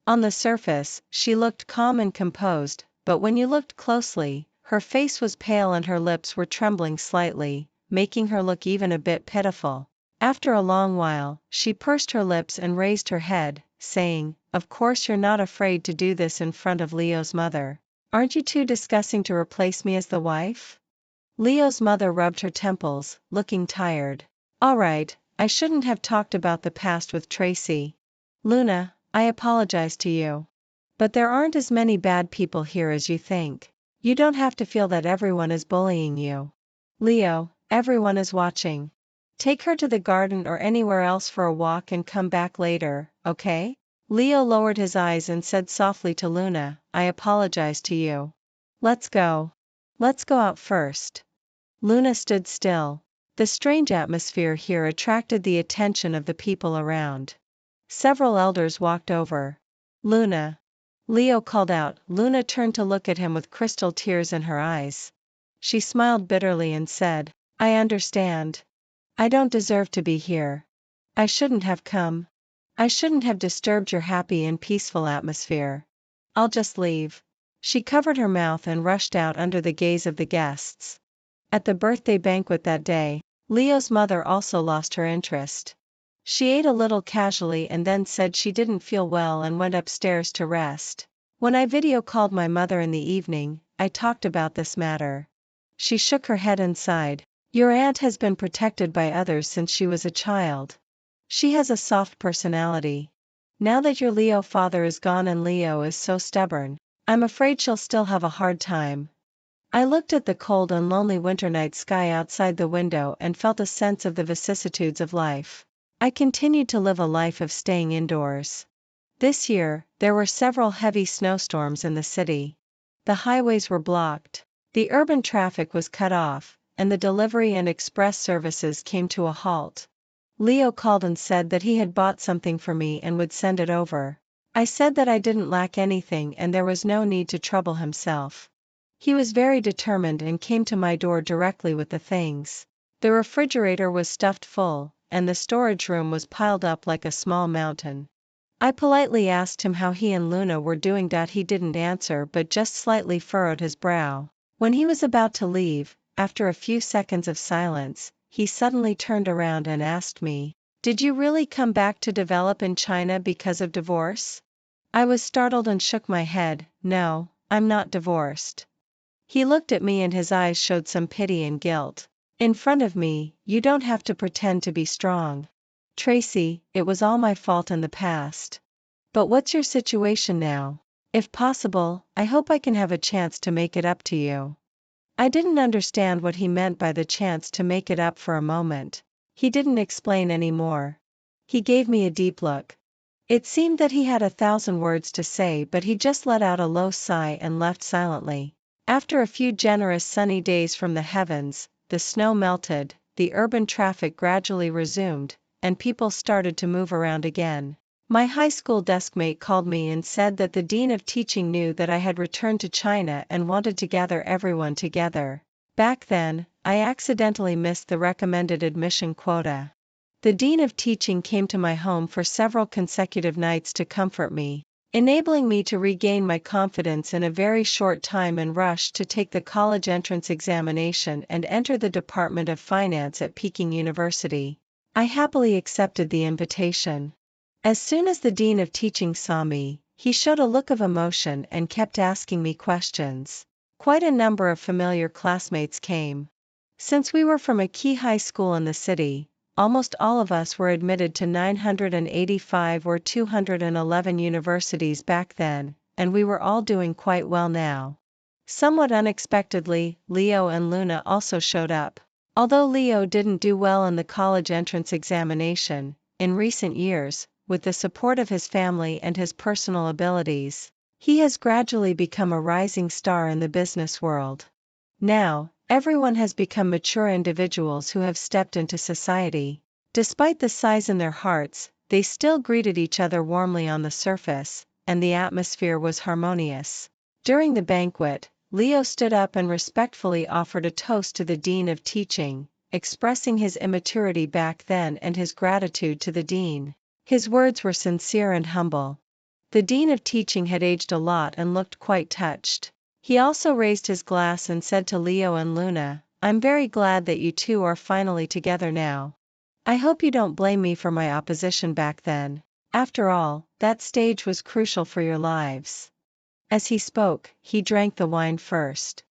S1: On the surface, she looked calm and composed, but when you looked closely, her face was pale and her lips were trembling slightly, making her look even a bit pitiful. After a long while, she pursed her lips and raised her head, saying, "Of course you're not afraid to do this in front of Leo's mother. Aren't you two discussing to replace me as the wife?" Leo's mother rubbed her temples, looking tired. "All right, I shouldn't have talked about the past with Tracy. Luna, I apologize to you. But there aren't as many bad people here as you think. You don't have to feel that everyone is bullying you. Leo, everyone is watching. Take her to the garden or anywhere else for a walk and come back later, okay?" Leo lowered his eyes and said softly to Luna, "I apologize to you. Let's go. Let's go out first." Luna stood still. The strange atmosphere here attracted the attention of the people around. Several elders walked over. "Luna." Leo called out. Luna turned to look at him with crystal tears in her eyes. She smiled bitterly and said, "I understand. I don't deserve to be here. I shouldn't have come. I shouldn't have disturbed your happy and peaceful atmosphere. I'll just leave." She covered her mouth and rushed out under the gaze of the guests. At the birthday banquet that day, Leo's mother also lost her interest. She ate a little casually and then said she didn't feel well and went upstairs to rest. When I video called my mother in the evening, I talked about this matter. She shook her head and sighed. "Your aunt has been protected by others since she was a child. She has a soft personality. Now that your Leo father is gone and Leo is so stubborn, I'm afraid she'll still have a hard time." I looked at the cold and lonely winter night sky outside the window and felt a sense of the vicissitudes of life. I continued to live a life of staying indoors. This year, there were several heavy snowstorms in the city. The highways were blocked. The urban traffic was cut off, and the delivery and express services came to a halt. Leo called and said that he had bought something for me and would send it over. I said that I didn't lack anything and there was no need to trouble himself. He was very determined and came to my door directly with the things. The refrigerator was stuffed full, and the storage room was piled up like a small mountain. I politely asked him how he and Luna were doing. He didn't answer but just slightly furrowed his brow. When he was about to leave, after a few seconds of silence, he suddenly turned around and asked me, "Did you really come back to develop in China because of divorce?" I was startled and shook my head. "No, I'm not divorced." He looked at me and his eyes showed some pity and guilt. "In front of me, you don't have to pretend to be strong. Tracy, it was all my fault in the past. But what's your situation now? If possible, I hope I can have a chance to make it up to you." I didn't understand what he meant by the chance to make it up for a moment. He didn't explain any more. He gave me a deep look. It seemed that he had 1,000 words to say but he just let out a low sigh and left silently. After a few generous sunny days from the heavens, the snow melted, the urban traffic gradually resumed, and people started to move around again. My high school deskmate called me and said that the dean of teaching knew that I had returned to China and wanted to gather everyone together. Back then, I accidentally missed the recommended admission quota. The dean of teaching came to my home for several consecutive nights to comfort me, enabling me to regain my confidence in a very short time and rush to take the college entrance examination and enter the Department of Finance at Peking University. I happily accepted the invitation. As soon as the dean of teaching saw me, he showed a look of emotion and kept asking me questions. Quite a number of familiar classmates came. Since we were from a key high school in the city, almost all of us were admitted to 985 or 211 universities back then, and we were all doing quite well now. Somewhat unexpectedly, Leo and Luna also showed up. Although Leo didn't do well in the college entrance examination, in recent years, with the support of his family and his personal abilities, he has gradually become a rising star in the business world. Now, everyone has become mature individuals who have stepped into society. Despite the size in their hearts, they still greeted each other warmly on the surface, and the atmosphere was harmonious. During the banquet, Leo stood up and respectfully offered a toast to the Dean of Teaching, expressing his immaturity back then and his gratitude to the Dean. His words were sincere and humble. The Dean of Teaching had aged a lot and looked quite touched. He also raised his glass and said to Leo and Luna, "I'm very glad that you two are finally together now. I hope you don't blame me for my opposition back then. After all, that stage was crucial for your lives." As he spoke, he drank the wine first.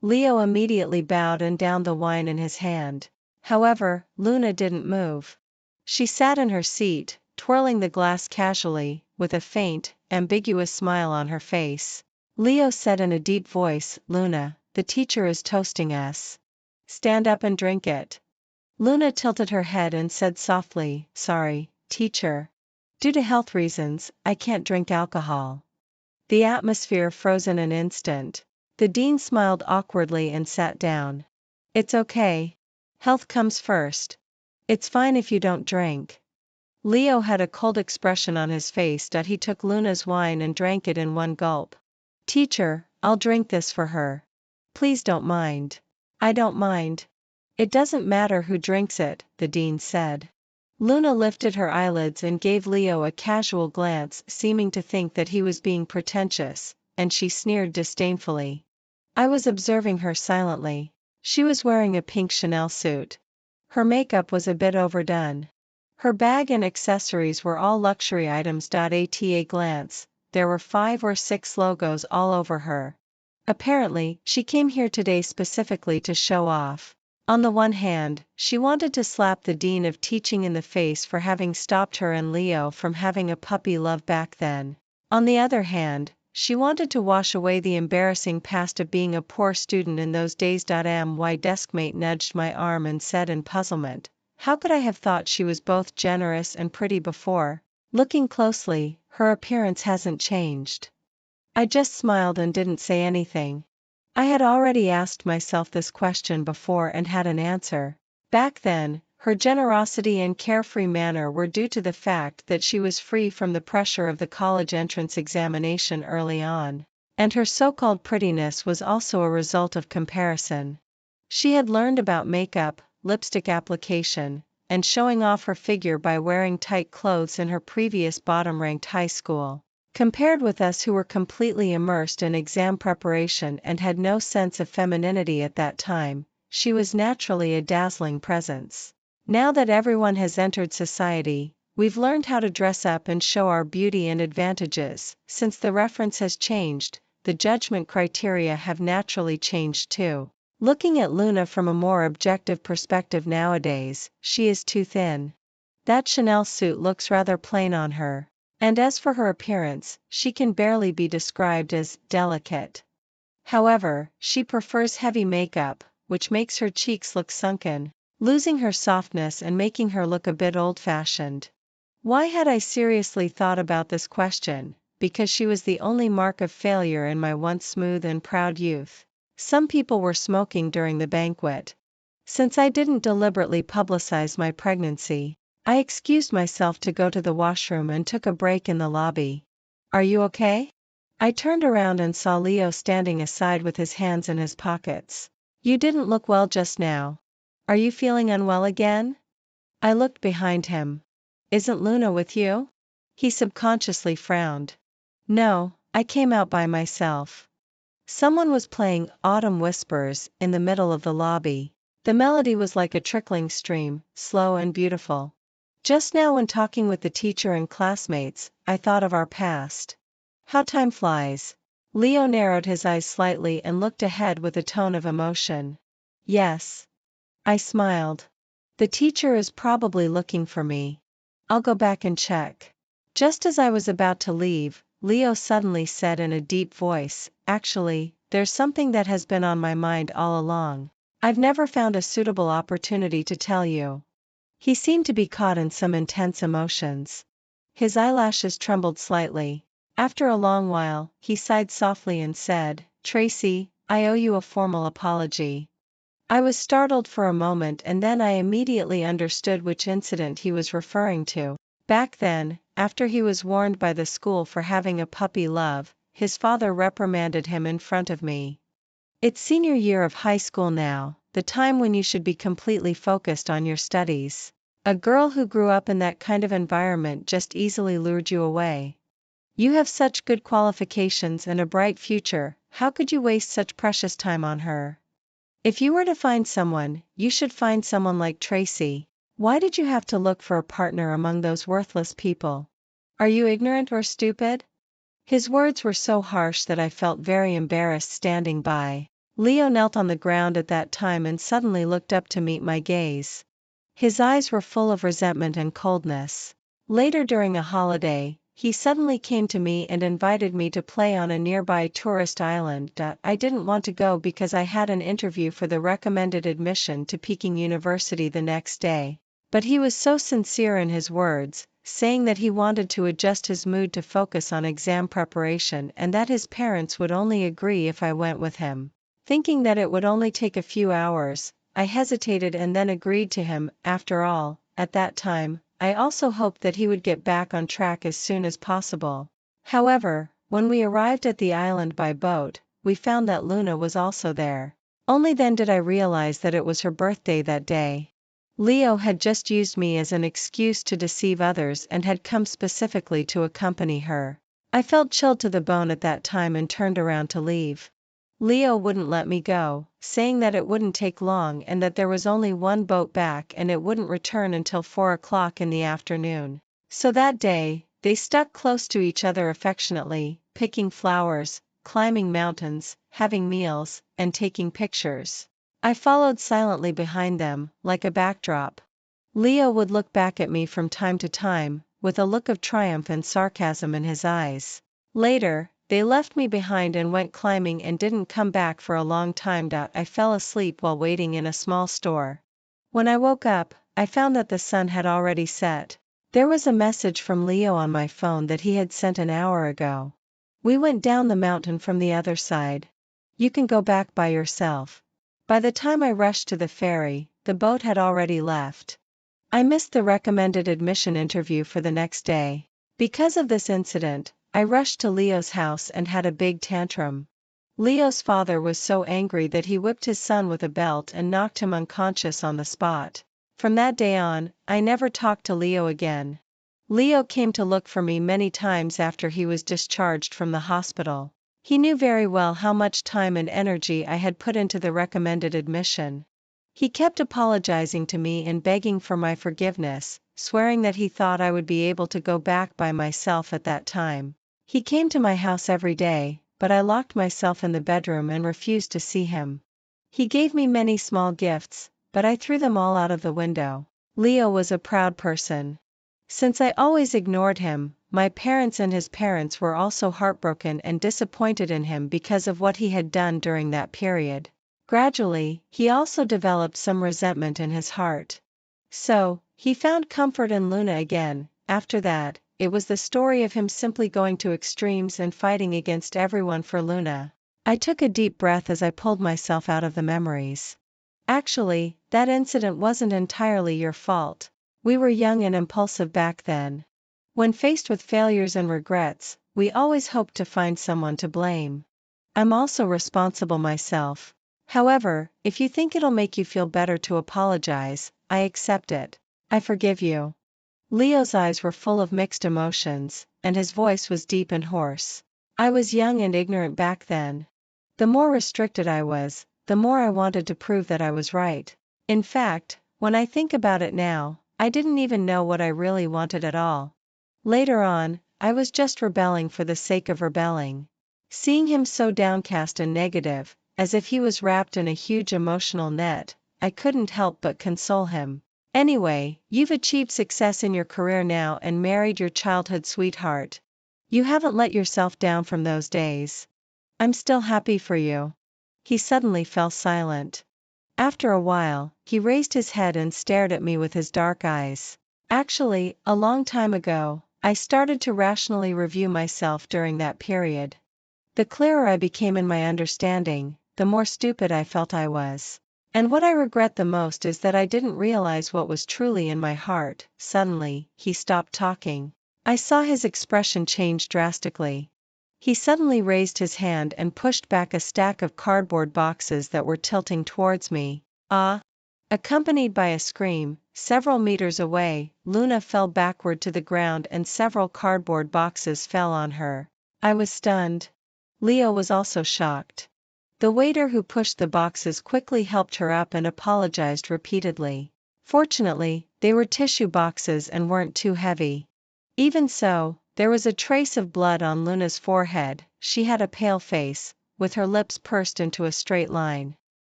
S1: Leo immediately bowed and downed the wine in his hand. However, Luna didn't move. She sat in her seat, twirling the glass casually, with a faint, ambiguous smile on her face. Leo said in a deep voice, "Luna, the teacher is toasting us. Stand up and drink it." Luna tilted her head and said softly, "Sorry, teacher. Due to health reasons, I can't drink alcohol." The atmosphere froze in an instant. The dean smiled awkwardly and sat down. "It's okay. Health comes first. It's fine if you don't drink." Leo had a cold expression on his face that he took Luna's wine and drank it in one gulp. "Teacher, I'll drink this for her. Please don't mind." "I don't mind. It doesn't matter who drinks it," the dean said. Luna lifted her eyelids and gave Leo a casual glance, seeming to think that he was being pretentious, and she sneered disdainfully. I was observing her silently. She was wearing a pink Chanel suit. Her makeup was a bit overdone. Her bag and accessories were all luxury items. At a glance, there were 5 or 6 logos all over her. Apparently, she came here today specifically to show off. On the one hand, she wanted to slap the Dean of Teaching in the face for having stopped her and Leo from having a puppy love back then. On the other hand, she wanted to wash away the embarrassing past of being a poor student in those days. My deskmate nudged my arm and said in puzzlement, "How could I have thought she was both generous and pretty before? Looking closely, her appearance hasn't changed." I just smiled and didn't say anything. I had already asked myself this question before and had an answer. Back then, her generosity and carefree manner were due to the fact that she was free from the pressure of the college entrance examination early on, and her so-called prettiness was also a result of comparison. She had learned about makeup, lipstick application, and showing off her figure by wearing tight clothes in her previous bottom-ranked high school. Compared with us who were completely immersed in exam preparation and had no sense of femininity at that time, she was naturally a dazzling presence. Now that everyone has entered society, we've learned how to dress up and show our beauty and advantages. Since the reference has changed, the judgment criteria have naturally changed too. Looking at Luna from a more objective perspective nowadays, she is too thin. That Chanel suit looks rather plain on her. And as for her appearance, she can barely be described as delicate. However, she prefers heavy makeup, which makes her cheeks look sunken, losing her softness and making her look a bit old-fashioned. Why had I seriously thought about this question? Because she was the only mark of failure in my once smooth and proud youth. Some people were smoking during the banquet. Since I didn't deliberately publicize my pregnancy, I excused myself to go to the washroom and took a break in the lobby. "Are you okay?" I turned around and saw Leo standing aside with his hands in his pockets. "You didn't look well just now. Are you feeling unwell again?" I looked behind him. "Isn't Luna with you?" He subconsciously frowned. "No, I came out by myself." Someone was playing Autumn Whispers in the middle of the lobby. The melody was like a trickling stream, slow and beautiful. Just now when talking with the teacher and classmates, I thought of our past. How time flies. Leo narrowed his eyes slightly and looked ahead with a tone of emotion. "Yes." I smiled. "The teacher is probably looking for me. I'll go back and check." Just as I was about to leave, Leo suddenly said in a deep voice, "Actually, there's something that has been on my mind all along. I've never found a suitable opportunity to tell you." He seemed to be caught in some intense emotions. His eyelashes trembled slightly. After a long while, he sighed softly and said, "Tracy, I owe you a formal apology." I was startled for a moment and then I immediately understood which incident he was referring to. Back then, after he was warned by the school for having a puppy love, his father reprimanded him in front of me. It's senior year of high school now, the time when you should be completely focused on your studies. A girl who grew up in that kind of environment just easily lured you away. You have such good qualifications and a bright future, how could you waste such precious time on her? If you were to find someone, you should find someone like Tracy. Why did you have to look for a partner among those worthless people? Are you ignorant or stupid? His words were so harsh that I felt very embarrassed standing by. Leo knelt on the ground at that time and suddenly looked up to meet my gaze. His eyes were full of resentment and coldness. Later during a holiday, he suddenly came to me and invited me to play on a nearby tourist island. I didn't want to go because I had an interview for the recommended admission to Peking University the next day. But he was so sincere in his words, saying that he wanted to adjust his mood to focus on exam preparation and that his parents would only agree if I went with him. Thinking that it would only take a few hours, I hesitated and then agreed to him. After all, at that time, I also hoped that he would get back on track as soon as possible. However, when we arrived at the island by boat, we found that Luna was also there. Only then did I realize that it was her birthday that day. Leo had just used me as an excuse to deceive others and had come specifically to accompany her. I felt chilled to the bone at that time and turned around to leave. Leo wouldn't let me go, saying that it wouldn't take long and that there was only one boat back and it wouldn't return until 4 o'clock in the afternoon. So that day, they stuck close to each other affectionately, picking flowers, climbing mountains, having meals, and taking pictures. I followed silently behind them, like a backdrop. Leo would look back at me from time to time, with a look of triumph and sarcasm in his eyes. Later, they left me behind and went climbing and didn't come back for a long time. I fell asleep while waiting in a small store. When I woke up, I found that the sun had already set. There was a message from Leo on my phone that he had sent an hour ago. We went down the mountain from the other side. You can go back by yourself. By the time I rushed to the ferry, the boat had already left. I missed the recommended admission interview for the next day. Because of this incident, I rushed to Leo's house and had a big tantrum. Leo's father was so angry that he whipped his son with a belt and knocked him unconscious on the spot. From that day on, I never talked to Leo again. Leo came to look for me many times after he was discharged from the hospital. He knew very well how much time and energy I had put into the recommended admission. He kept apologizing to me and begging for my forgiveness, swearing that he thought I would be able to go back by myself at that time. He came to my house every day, but I locked myself in the bedroom and refused to see him. He gave me many small gifts, but I threw them all out of the window. Leo was a proud person. Since I always ignored him, my parents and his parents were also heartbroken and disappointed in him because of what he had done during that period. Gradually, he also developed some resentment in his heart. So, he found comfort in Luna again. After that, it was the story of him simply going to extremes and fighting against everyone for Luna. I took a deep breath as I pulled myself out of the memories. Actually, that incident wasn't entirely your fault. We were young and impulsive back then. When faced with failures and regrets, we always hoped to find someone to blame. I'm also responsible myself. However, if you think it'll make you feel better to apologize, I accept it. I forgive you. Leo's eyes were full of mixed emotions, and his voice was deep and hoarse. I was young and ignorant back then. The more restricted I was, the more I wanted to prove that I was right. In fact, when I think about it now, I didn't even know what I really wanted at all. Later on, I was just rebelling for the sake of rebelling. Seeing him so downcast and negative, as if he was wrapped in a huge emotional net, I couldn't help but console him. Anyway, you've achieved success in your career now and married your childhood sweetheart. You haven't let yourself down from those days. I'm still happy for you. He suddenly fell silent. After a while, he raised his head and stared at me with his dark eyes. Actually, a long time ago, I started to rationally review myself during that period. The clearer I became in my understanding, the more stupid I felt I was. And what I regret the most is that I didn't realize what was truly in my heart. Suddenly, he stopped talking. I saw his expression change drastically. He suddenly raised his hand and pushed back a stack of cardboard boxes that were tilting towards me. Ah! Accompanied by a scream, several meters away, Luna fell backward to the ground and several cardboard boxes fell on her. I was stunned. Leo was also shocked. The waiter who pushed the boxes quickly helped her up and apologized repeatedly. Fortunately, they were tissue boxes and weren't too heavy. Even so, there was a trace of blood on Luna's forehead. She had a pale face, with her lips pursed into a straight line.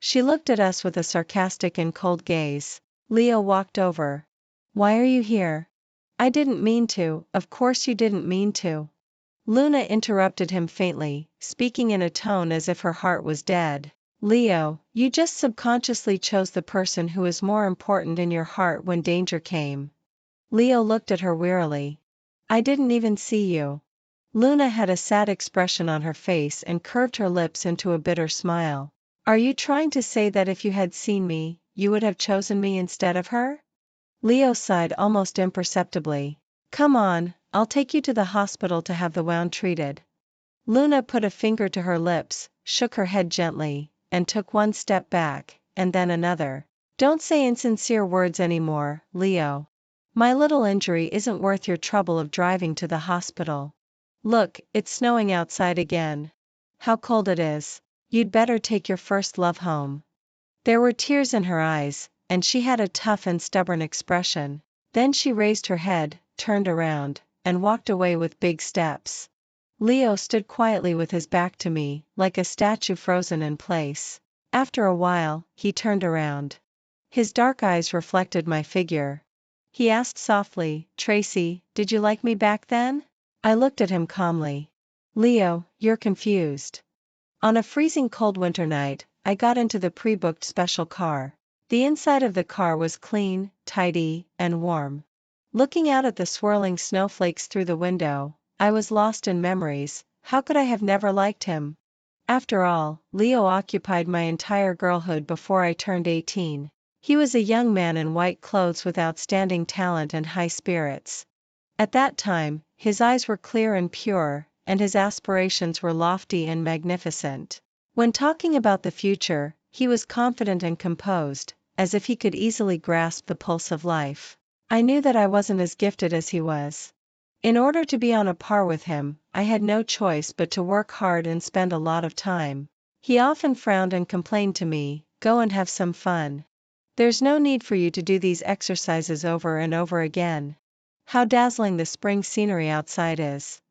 S1: She looked at us with a sarcastic and cold gaze. Leo walked over. "Why are you here?" "I didn't mean to." "Of course you didn't mean to." Luna interrupted him faintly, speaking in a tone as if her heart was dead. "Leo, you just subconsciously chose the person who is more important in your heart when danger came." Leo looked at her wearily. "I didn't even see you." Luna had a sad expression on her face and curved her lips into a bitter smile. "Are you trying to say that if you had seen me, you would have chosen me instead of her?" Leo sighed almost imperceptibly. "Come on, I'll take you to the hospital to have the wound treated." Luna put a finger to her lips, shook her head gently, and took one step back, and then another. "Don't say insincere words anymore, Leo. My little injury isn't worth your trouble of driving to the hospital. Look, it's snowing outside again. How cold it is. You'd better take your first love home." There were tears in her eyes, and she had a tough and stubborn expression. Then she raised her head, turned around, and walked away with big steps. Leo stood quietly with his back to me, like a statue frozen in place. After a while, he turned around. His dark eyes reflected my figure. He asked softly, "Tracy, did you like me back then?" I looked at him calmly. "Leo, you're confused." On a freezing cold winter night, I got into the pre-booked special car. The inside of the car was clean, tidy, and warm. Looking out at the swirling snowflakes through the window, I was lost in memories. How could I have never liked him? After all, Leo occupied my entire girlhood before I turned 18. He was a young man in white clothes with outstanding talent and high spirits. At that time, his eyes were clear and pure, and his aspirations were lofty and magnificent. When talking about the future, he was confident and composed, as if he could easily grasp the pulse of life. I knew that I wasn't as gifted as he was. In order to be on a par with him, I had no choice but to work hard and spend a lot of time. He often frowned and complained to me, "Go and have some fun. There's no need for you to do these exercises over and over again. How dazzling the spring scenery outside is."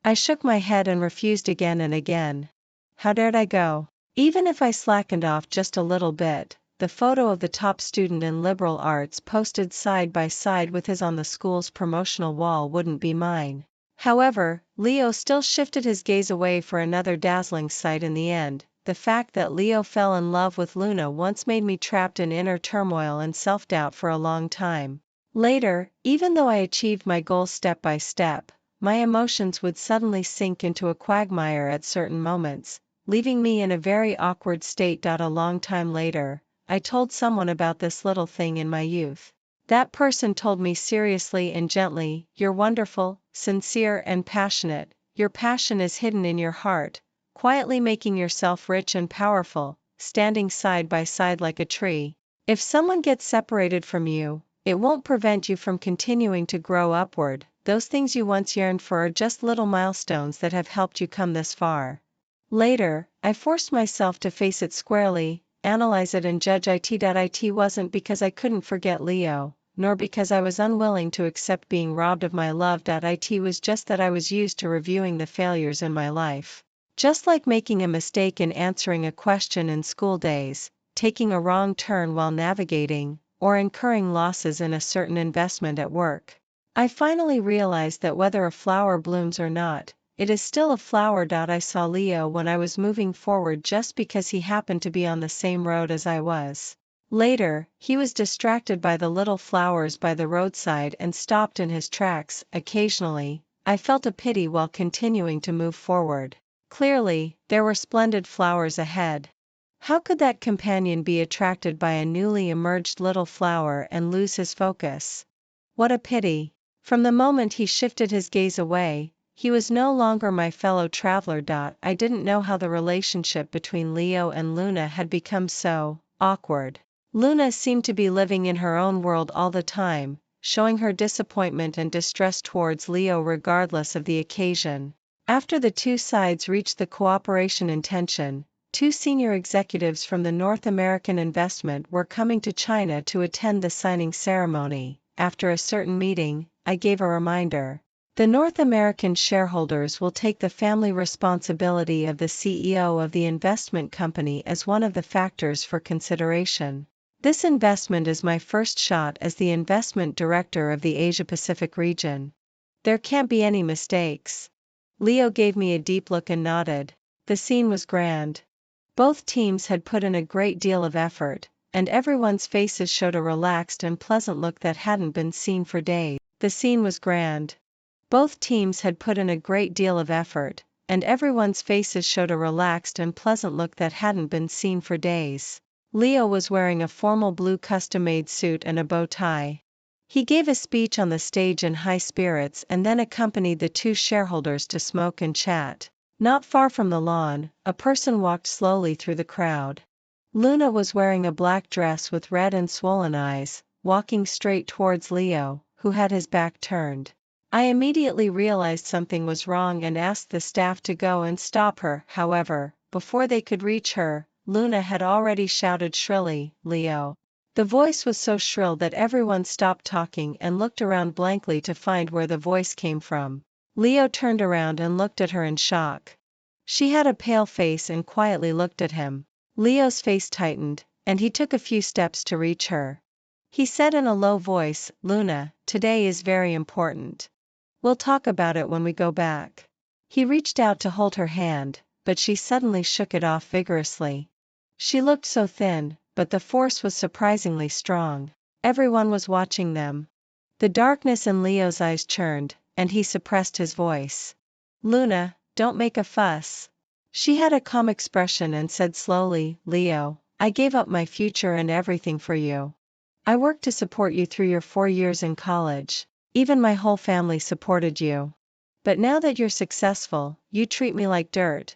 S1: I shook my head and refused again and again. How dared I go? Even if I slackened off just a little bit, the photo of the top student in liberal arts posted side by side with his on the school's promotional wall wouldn't be mine. However, Leo still shifted his gaze away for another dazzling sight in the end. The fact that Leo fell in love with Luna once made me trapped in inner turmoil and self-doubt for a long time. Later, even though I achieved my goals step by step, my emotions would suddenly sink into a quagmire at certain moments, leaving me in a very awkward state. A long time later, I told someone about this little thing in my youth. That person told me seriously and gently, "You're wonderful, sincere and passionate. Your passion is hidden in your heart, quietly making yourself rich and powerful, standing side by side like a tree. If someone gets separated from you, it won't prevent you from continuing to grow upward. Those things you once yearned for are just little milestones that have helped you come this far." Later, I forced myself to face it squarely, analyze it and judge it. It wasn't because I couldn't forget Leo, nor because I was unwilling to accept being robbed of my love. It was just that I was used to reviewing the failures in my life. Just like making a mistake in answering a question in school days, taking a wrong turn while navigating, or incurring losses in a certain investment at work. I finally realized that whether a flower blooms or not, it is still a flower. I saw Leo when I was moving forward just because he happened to be on the same road as I was. Later, he was distracted by the little flowers by the roadside and stopped in his tracks. Occasionally, I felt a pity while continuing to move forward. Clearly, there were splendid flowers ahead. How could that companion be attracted by a newly emerged little flower and lose his focus? What a pity! From the moment he shifted his gaze away, he was no longer my fellow traveler. I didn't know how the relationship between Leo and Luna had become so awkward. Luna seemed to be living in her own world all the time, showing her disappointment and distress towards Leo regardless of the occasion. After the two sides reached the cooperation intention, two senior executives from the North American investment were coming to China to attend the signing ceremony. After a certain meeting, I gave a reminder. The North American shareholders will take the family responsibility of the CEO of the investment company as one of the factors for consideration. This investment is my first shot as the investment director of the Asia-Pacific region. There can't be any mistakes. Leo gave me a deep look and nodded. The scene was grand. Both teams had put in a great deal of effort, and everyone's faces showed a relaxed and pleasant look that hadn't been seen for days. The scene was grand. Both teams had put in a great deal of effort, and everyone's faces showed a relaxed and pleasant look that hadn't been seen for days. Leo was wearing a formal blue custom-made suit and a bow tie. He gave a speech on the stage in high spirits and then accompanied the two shareholders to smoke and chat. Not far from the lawn, a person walked slowly through the crowd. Luna was wearing a black dress with red and swollen eyes, walking straight towards Leo, who had his back turned. I immediately realized something was wrong and asked the staff to go and stop her. However, before they could reach her, Luna had already shouted shrilly, "Leo!" The voice was so shrill that everyone stopped talking and looked around blankly to find where the voice came from. Leo turned around and looked at her in shock. She had a pale face and quietly looked at him. Leo's face tightened, and he took a few steps to reach her. He said in a low voice, "Luna, today is very important. We'll talk about it when we go back." He reached out to hold her hand, but she suddenly shook it off vigorously. She looked so thin, but the force was surprisingly strong. Everyone was watching them. The darkness in Leo's eyes churned, and he suppressed his voice. "Luna, don't make a fuss." She had a calm expression and said slowly, "Leo, I gave up my future and everything for you. I worked to support you through your 4 years in college. Even my whole family supported you. But now that you're successful, you treat me like dirt.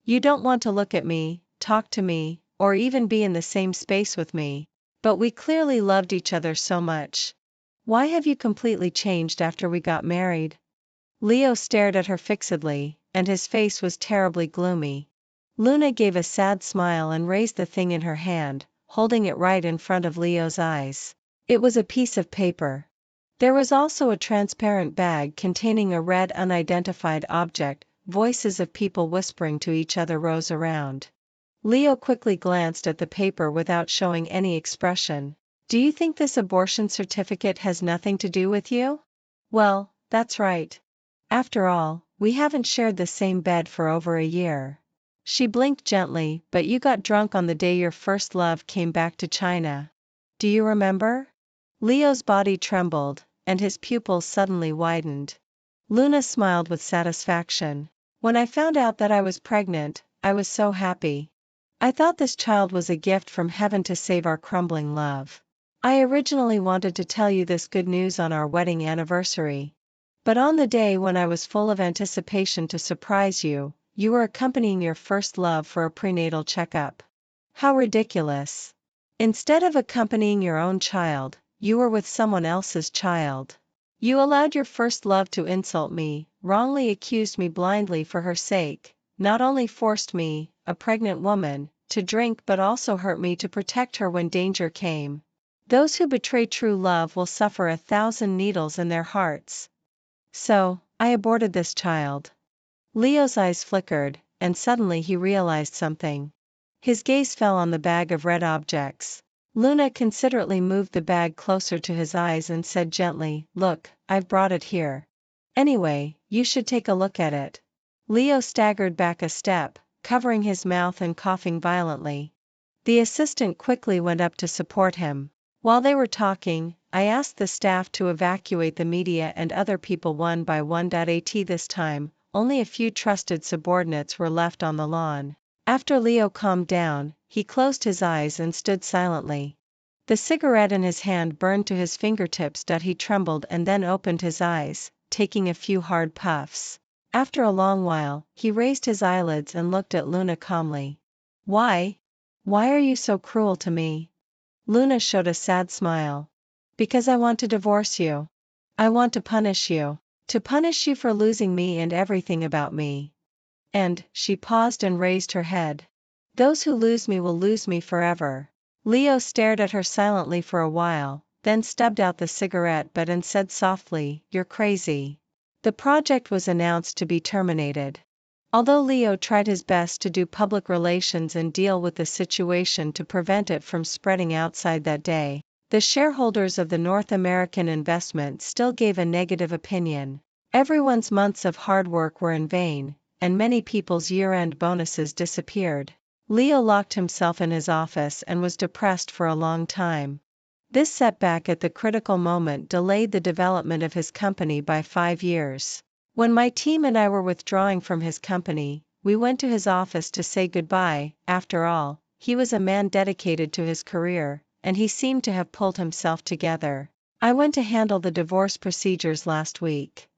S1: You don't want to look at me, talk to me, or even be in the same space with me. But we clearly loved each other so much. Why have you completely changed after we got married?" Leo stared at her fixedly, and his face was terribly gloomy. Luna gave a sad smile and raised the thing in her hand, holding it right in front of Leo's eyes. It was a piece of paper. There was also a transparent bag containing a red unidentified object. Voices of people whispering to each other rose around. Leo quickly glanced at the paper without showing any expression. "Do you think this abortion certificate has nothing to do with you? Well, that's right. After all, we haven't shared the same bed for over a year." She blinked gently, "But you got drunk on the day your first love came back to China. Do you remember?" Leo's body trembled, and his pupils suddenly widened. Luna smiled with satisfaction. "When I found out that I was pregnant, I was so happy. I thought this child was a gift from heaven to save our crumbling love. I originally wanted to tell you this good news on our wedding anniversary. But on the day when I was full of anticipation to surprise you, you were accompanying your first love for a prenatal checkup. How ridiculous. Instead of accompanying your own child, you were with someone else's child. You allowed your first love to insult me, wrongly accused me blindly for her sake, not only forced me, a pregnant woman, to drink but also hurt me to protect her when danger came. Those who betray true love will suffer 1,000 needles in their hearts. So, I aborted this child." Leo's eyes flickered, and suddenly he realized something. His gaze fell on the bag of red objects. Luna considerately moved the bag closer to his eyes and said gently, "Look, I've brought it here. Anyway, you should take a look at it. Leo staggered back a step, covering his mouth and coughing violently. The assistant quickly went up to support him. While they were talking, I asked the staff to evacuate the media and other people one by one. At this time, only a few trusted subordinates were left on the lawn. After Leo calmed down, he closed his eyes and stood silently. The cigarette in his hand burned to his fingertips. He trembled and then opened his eyes, taking a few hard puffs. After a long while, he raised his eyelids and looked at Luna calmly. Why? Why are you so cruel to me? Luna showed a sad smile. Because I want to divorce you. I want to punish you. To punish you for losing me and everything about me. And, she paused and raised her head. Those who lose me will lose me forever. Leo stared at her silently for a while, then stubbed out the cigarette butt and said softly, "You're crazy." The project was announced to be terminated. Although Leo tried his best to do public relations and deal with the situation to prevent it from spreading outside that day, the shareholders of the North American investment still gave a negative opinion. Everyone's months of hard work were in vain, and many people's year-end bonuses disappeared. Leo locked himself in his office and was depressed for a long time. This setback at the critical moment delayed the development of his company by 5 years. When my team and I were withdrawing from his company, we went to his office to say goodbye. After all, he was a man dedicated to his career, and he seemed to have pulled himself together. I went to handle the divorce procedures last week.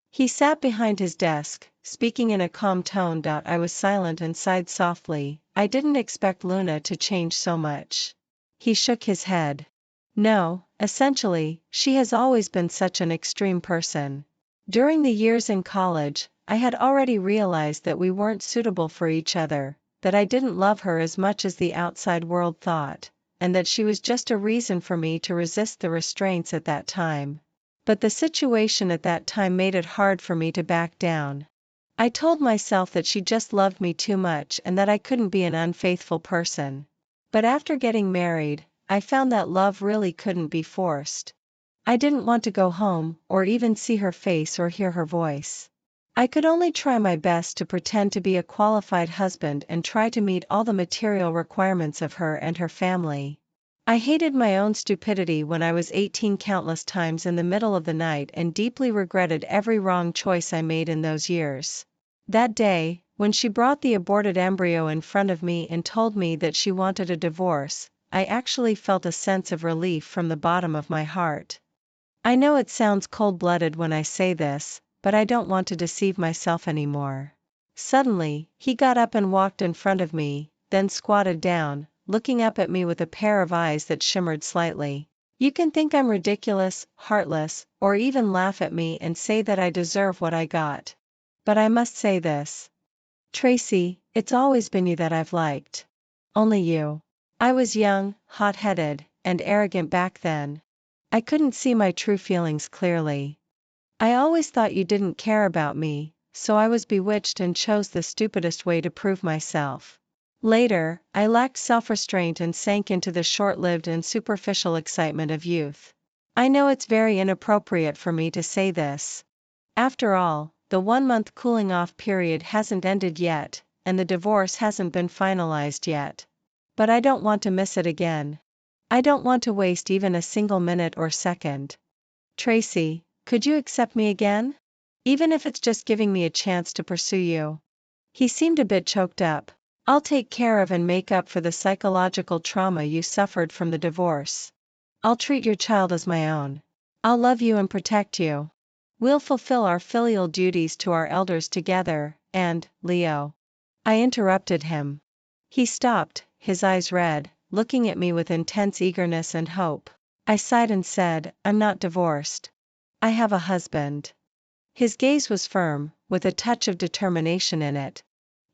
S1: He sat behind his desk, speaking in a calm tone. I was silent and sighed softly. I didn't expect Luna to change so much. He shook his head. No, essentially, she has always been such an extreme person. During the years in college, I had already realized that we weren't suitable for each other, that I didn't love her as much as the outside world thought, and that she was just a reason for me to resist the restraints at that time. But the situation at that time made it hard for me to back down. I told myself that she just loved me too much and that I couldn't be an unfaithful person. But after getting married, I found that love really couldn't be forced. I didn't want to go home, or even see her face or hear her voice. I could only try my best to pretend to be a qualified husband and try to meet all the material requirements of her and her family. I hated my own stupidity when I was 18 countless times in the middle of the night and deeply regretted every wrong choice I made in those years. That day, when she brought the aborted embryo in front of me and told me that she wanted a divorce, I actually felt a sense of relief from the bottom of my heart. I know it sounds cold-blooded when I say this, but I don't want to deceive myself anymore. Suddenly, he got up and walked in front of me, then squatted down, looking up at me with a pair of eyes that shimmered slightly. You can think I'm ridiculous, heartless, or even laugh at me and say that I deserve what I got. But I must say this. Tracy, it's always been you that I've liked. Only you. I was young, hot-headed, and arrogant back then. I couldn't see my true feelings clearly. I always thought you didn't care about me, so I was bewitched and chose the stupidest way to prove myself. Later, I lacked self-restraint and sank into the short-lived and superficial excitement of youth. I know it's very inappropriate for me to say this. After all, the 1-month cooling-off period hasn't ended yet, and the divorce hasn't been finalized yet. But I don't want to miss it again. I don't want to waste even a single minute or second. Tracy, could you accept me again? Even if it's just giving me a chance to pursue you. He seemed a bit choked up. I'll take care of and make up for the psychological trauma you suffered from the divorce. I'll treat your child as my own. I'll love you and protect you. We'll fulfill our filial duties to our elders together, and, Leo. I interrupted him. He stopped, his eyes red, looking at me with intense eagerness and hope. I sighed and said, I'm not divorced. I have a husband. His gaze was firm, with a touch of determination in it.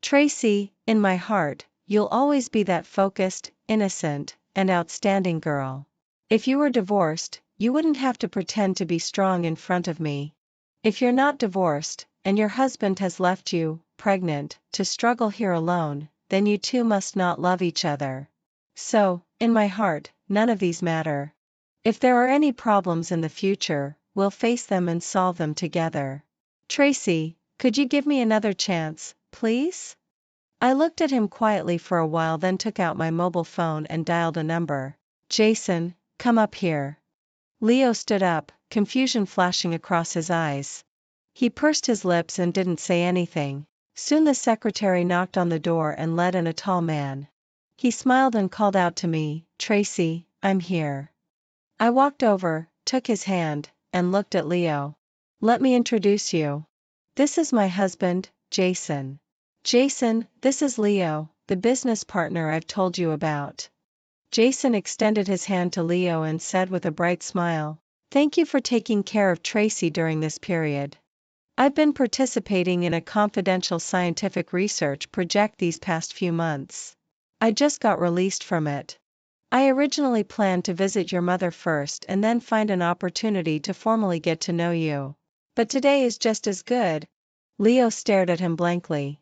S1: Tracy, in my heart, you'll always be that focused, innocent, and outstanding girl. If you were divorced, you wouldn't have to pretend to be strong in front of me. If you're not divorced, and your husband has left you, pregnant, to struggle here alone, then you two must not love each other. So, in my heart, none of these matter. If there are any problems in the future, we'll face them and solve them together. Tracy, Could you give me another chance, please? I looked at him quietly for a while, then took out my mobile phone and dialed a number. Jason, come up here. Leo stood up, confusion flashing across his eyes. He pursed his lips and didn't say anything. Soon the secretary knocked on the door and let in a tall man. He smiled and called out to me, Tracy, I'm here. I walked over, took his hand, and looked at Leo. Let me introduce you. This is my husband, Jason. Jason, this is Leo, the business partner I've told you about. Jason extended his hand to Leo and said with a bright smile, Thank you for taking care of Tracy during this period. I've been participating in a confidential scientific research project these past few months. I just got released from it. I originally planned to visit your mother first and then find an opportunity to formally get to know you. But today is just as good. Leo stared at him blankly.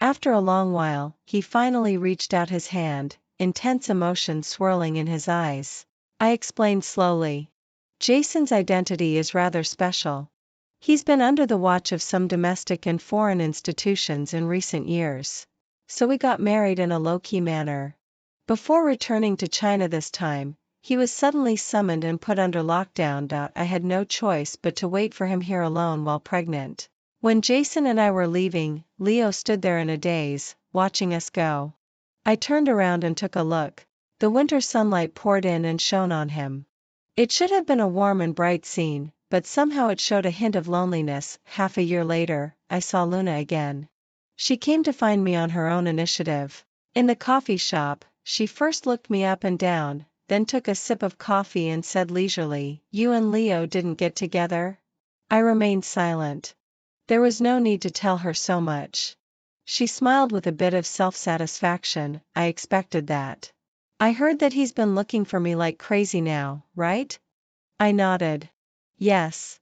S1: After a long while, he finally reached out his hand, intense emotion swirling in his eyes. I explained slowly. Jason's identity is rather special. He's been under the watch of some domestic and foreign institutions in recent years. So we got married in a low-key manner. Before returning to China this time, he was suddenly summoned and put under lockdown. I had no choice but to wait for him here alone while pregnant. When Jason and I were leaving, Leo stood there in a daze, watching us go. I turned around and took a look. The winter sunlight poured in and shone on him. It should have been a warm and bright scene, but somehow it showed a hint of loneliness. Half a year later, I saw Luna again. She came to find me on her own initiative. In the coffee shop, she first looked me up and down, then took a sip of coffee and said leisurely, You and Leo didn't get together? I remained silent. There was no need to tell her so much. She smiled with a bit of self-satisfaction. I expected that. I heard that he's been looking for me like crazy now, right? I nodded. Yes.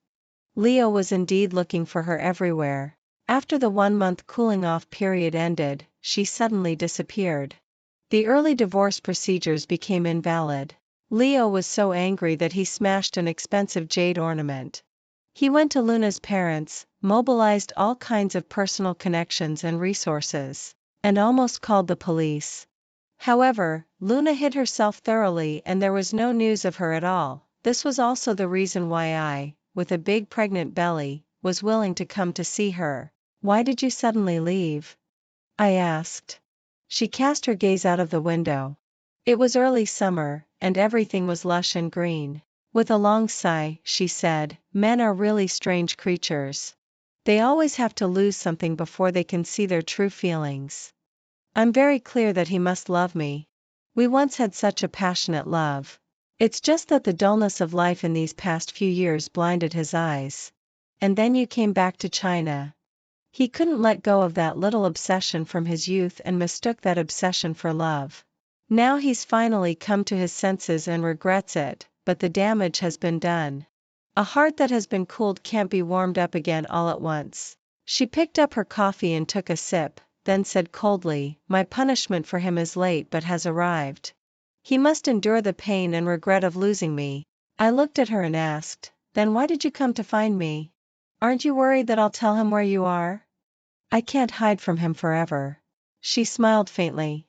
S1: Leo was indeed looking for her everywhere. After the 1-month cooling-off period ended, she suddenly disappeared. The early divorce procedures became invalid. Leo was so angry that he smashed an expensive jade ornament. He went to Luna's parents, mobilized all kinds of personal connections and resources, and almost called the police. However, Luna hid herself thoroughly and there was no news of her at all. This was also the reason why I, with a big pregnant belly, was willing to come to see her. Why did you suddenly leave? I asked. She cast her gaze out of the window. It was early summer, and everything was lush and green. With a long sigh, she said, Men are really strange creatures. They always have to lose something before they can see their true feelings. I'm very clear that he must love me. We once had such a passionate love. It's just that the dullness of life in these past few years blinded his eyes. And then you came back to China. He couldn't let go of that little obsession from his youth and mistook that obsession for love. Now he's finally come to his senses and regrets it, but the damage has been done. A heart that has been cooled can't be warmed up again all at once. She picked up her coffee and took a sip, then said coldly, My punishment for him is late but has arrived. He must endure the pain and regret of losing me. I looked at her and asked, Then why did you come to find me? Aren't you worried that I'll tell him where you are? I can't hide from him forever. She smiled faintly.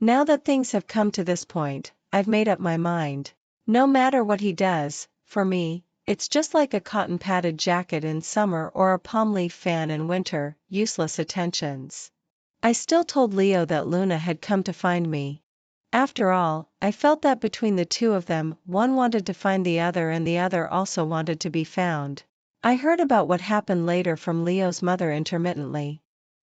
S1: Now that things have come to this point, I've made up my mind. No matter what he does, for me, it's just like a cotton-padded jacket in summer or a palm leaf fan in winter, useless attentions. I still told Leo that Luna had come to find me. After all, I felt that between the two of them, one wanted to find the other and the other also wanted to be found. I heard about what happened later from Leo's mother intermittently.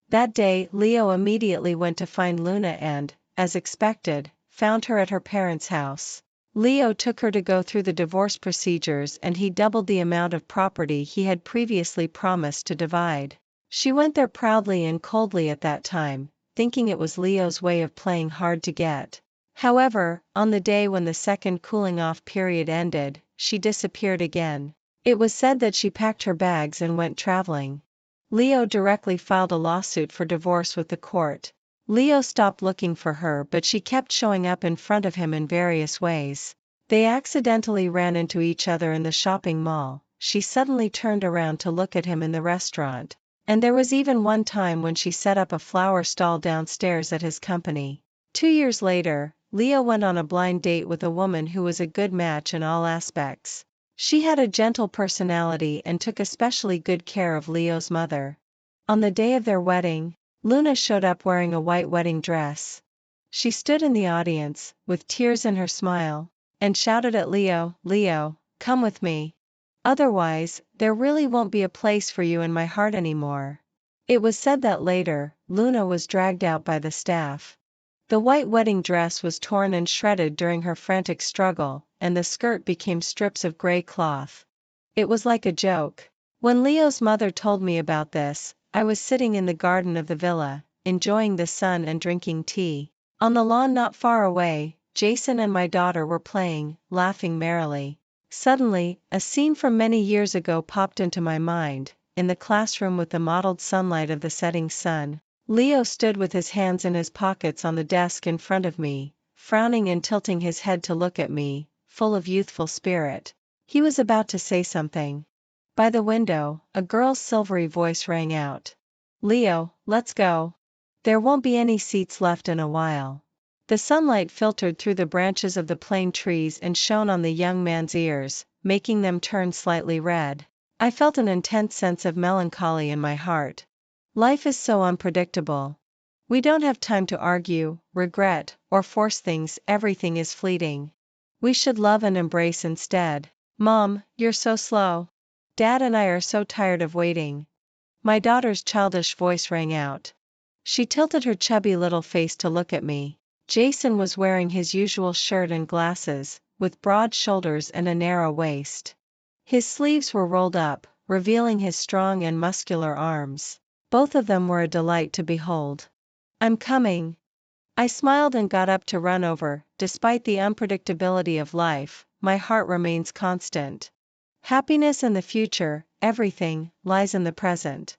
S1: That day, Leo immediately went to find Luna and, as expected, found her at her parents' house. Leo took her to go through the divorce procedures and he doubled the amount of property he had previously promised to divide. She went there proudly and coldly at that time, thinking it was Leo's way of playing hard to get. However, on the day when the second cooling-off period ended, she disappeared again. It was said that she packed her bags and went traveling. Leo directly filed a lawsuit for divorce with the court. Leo stopped looking for her but she kept showing up in front of him in various ways. They accidentally ran into each other in the shopping mall. She suddenly turned around to look at him in the restaurant. And there was even one time when she set up a flower stall downstairs at his company. 2 years later, Leo went on a blind date with a woman who was a good match in all aspects. She had a gentle personality and took especially good care of Leo's mother. On the day of their wedding, Luna showed up wearing a white wedding dress. She stood in the audience, with tears in her smile, and shouted at Leo, "Leo, come with me. Otherwise, there really won't be a place for you in my heart anymore." It was said that later, Luna was dragged out by the staff. The white wedding dress was torn and shredded during her frantic struggle, and the skirt became strips of gray cloth. It was like a joke. When Leo's mother told me about this, I was sitting in the garden of the villa, enjoying the sun and drinking tea. On the lawn not far away, Jason and my daughter were playing, laughing merrily. Suddenly, a scene from many years ago popped into my mind. In the classroom with the mottled sunlight of the setting sun, Leo stood with his hands in his pockets on the desk in front of me, frowning and tilting his head to look at me, full of youthful spirit. He was about to say something. By the window, a girl's silvery voice rang out. "Leo, let's go. There won't be any seats left in a while." The sunlight filtered through the branches of the plane trees and shone on the young man's ears, making them turn slightly red. I felt an intense sense of melancholy in my heart. Life is so unpredictable. We don't have time to argue, regret, or force things. Everything is fleeting. We should love and embrace instead. "Mom, you're so slow. Dad and I are so tired of waiting." My daughter's childish voice rang out. She tilted her chubby little face to look at me. Jason was wearing his usual shirt and glasses, with broad shoulders and a narrow waist. His sleeves were rolled up, revealing his strong and muscular arms. Both of them were a delight to behold. "I'm coming." I smiled and got up to run over. Despite the unpredictability of life, my heart remains constant. Happiness and the future, everything, lies in the present.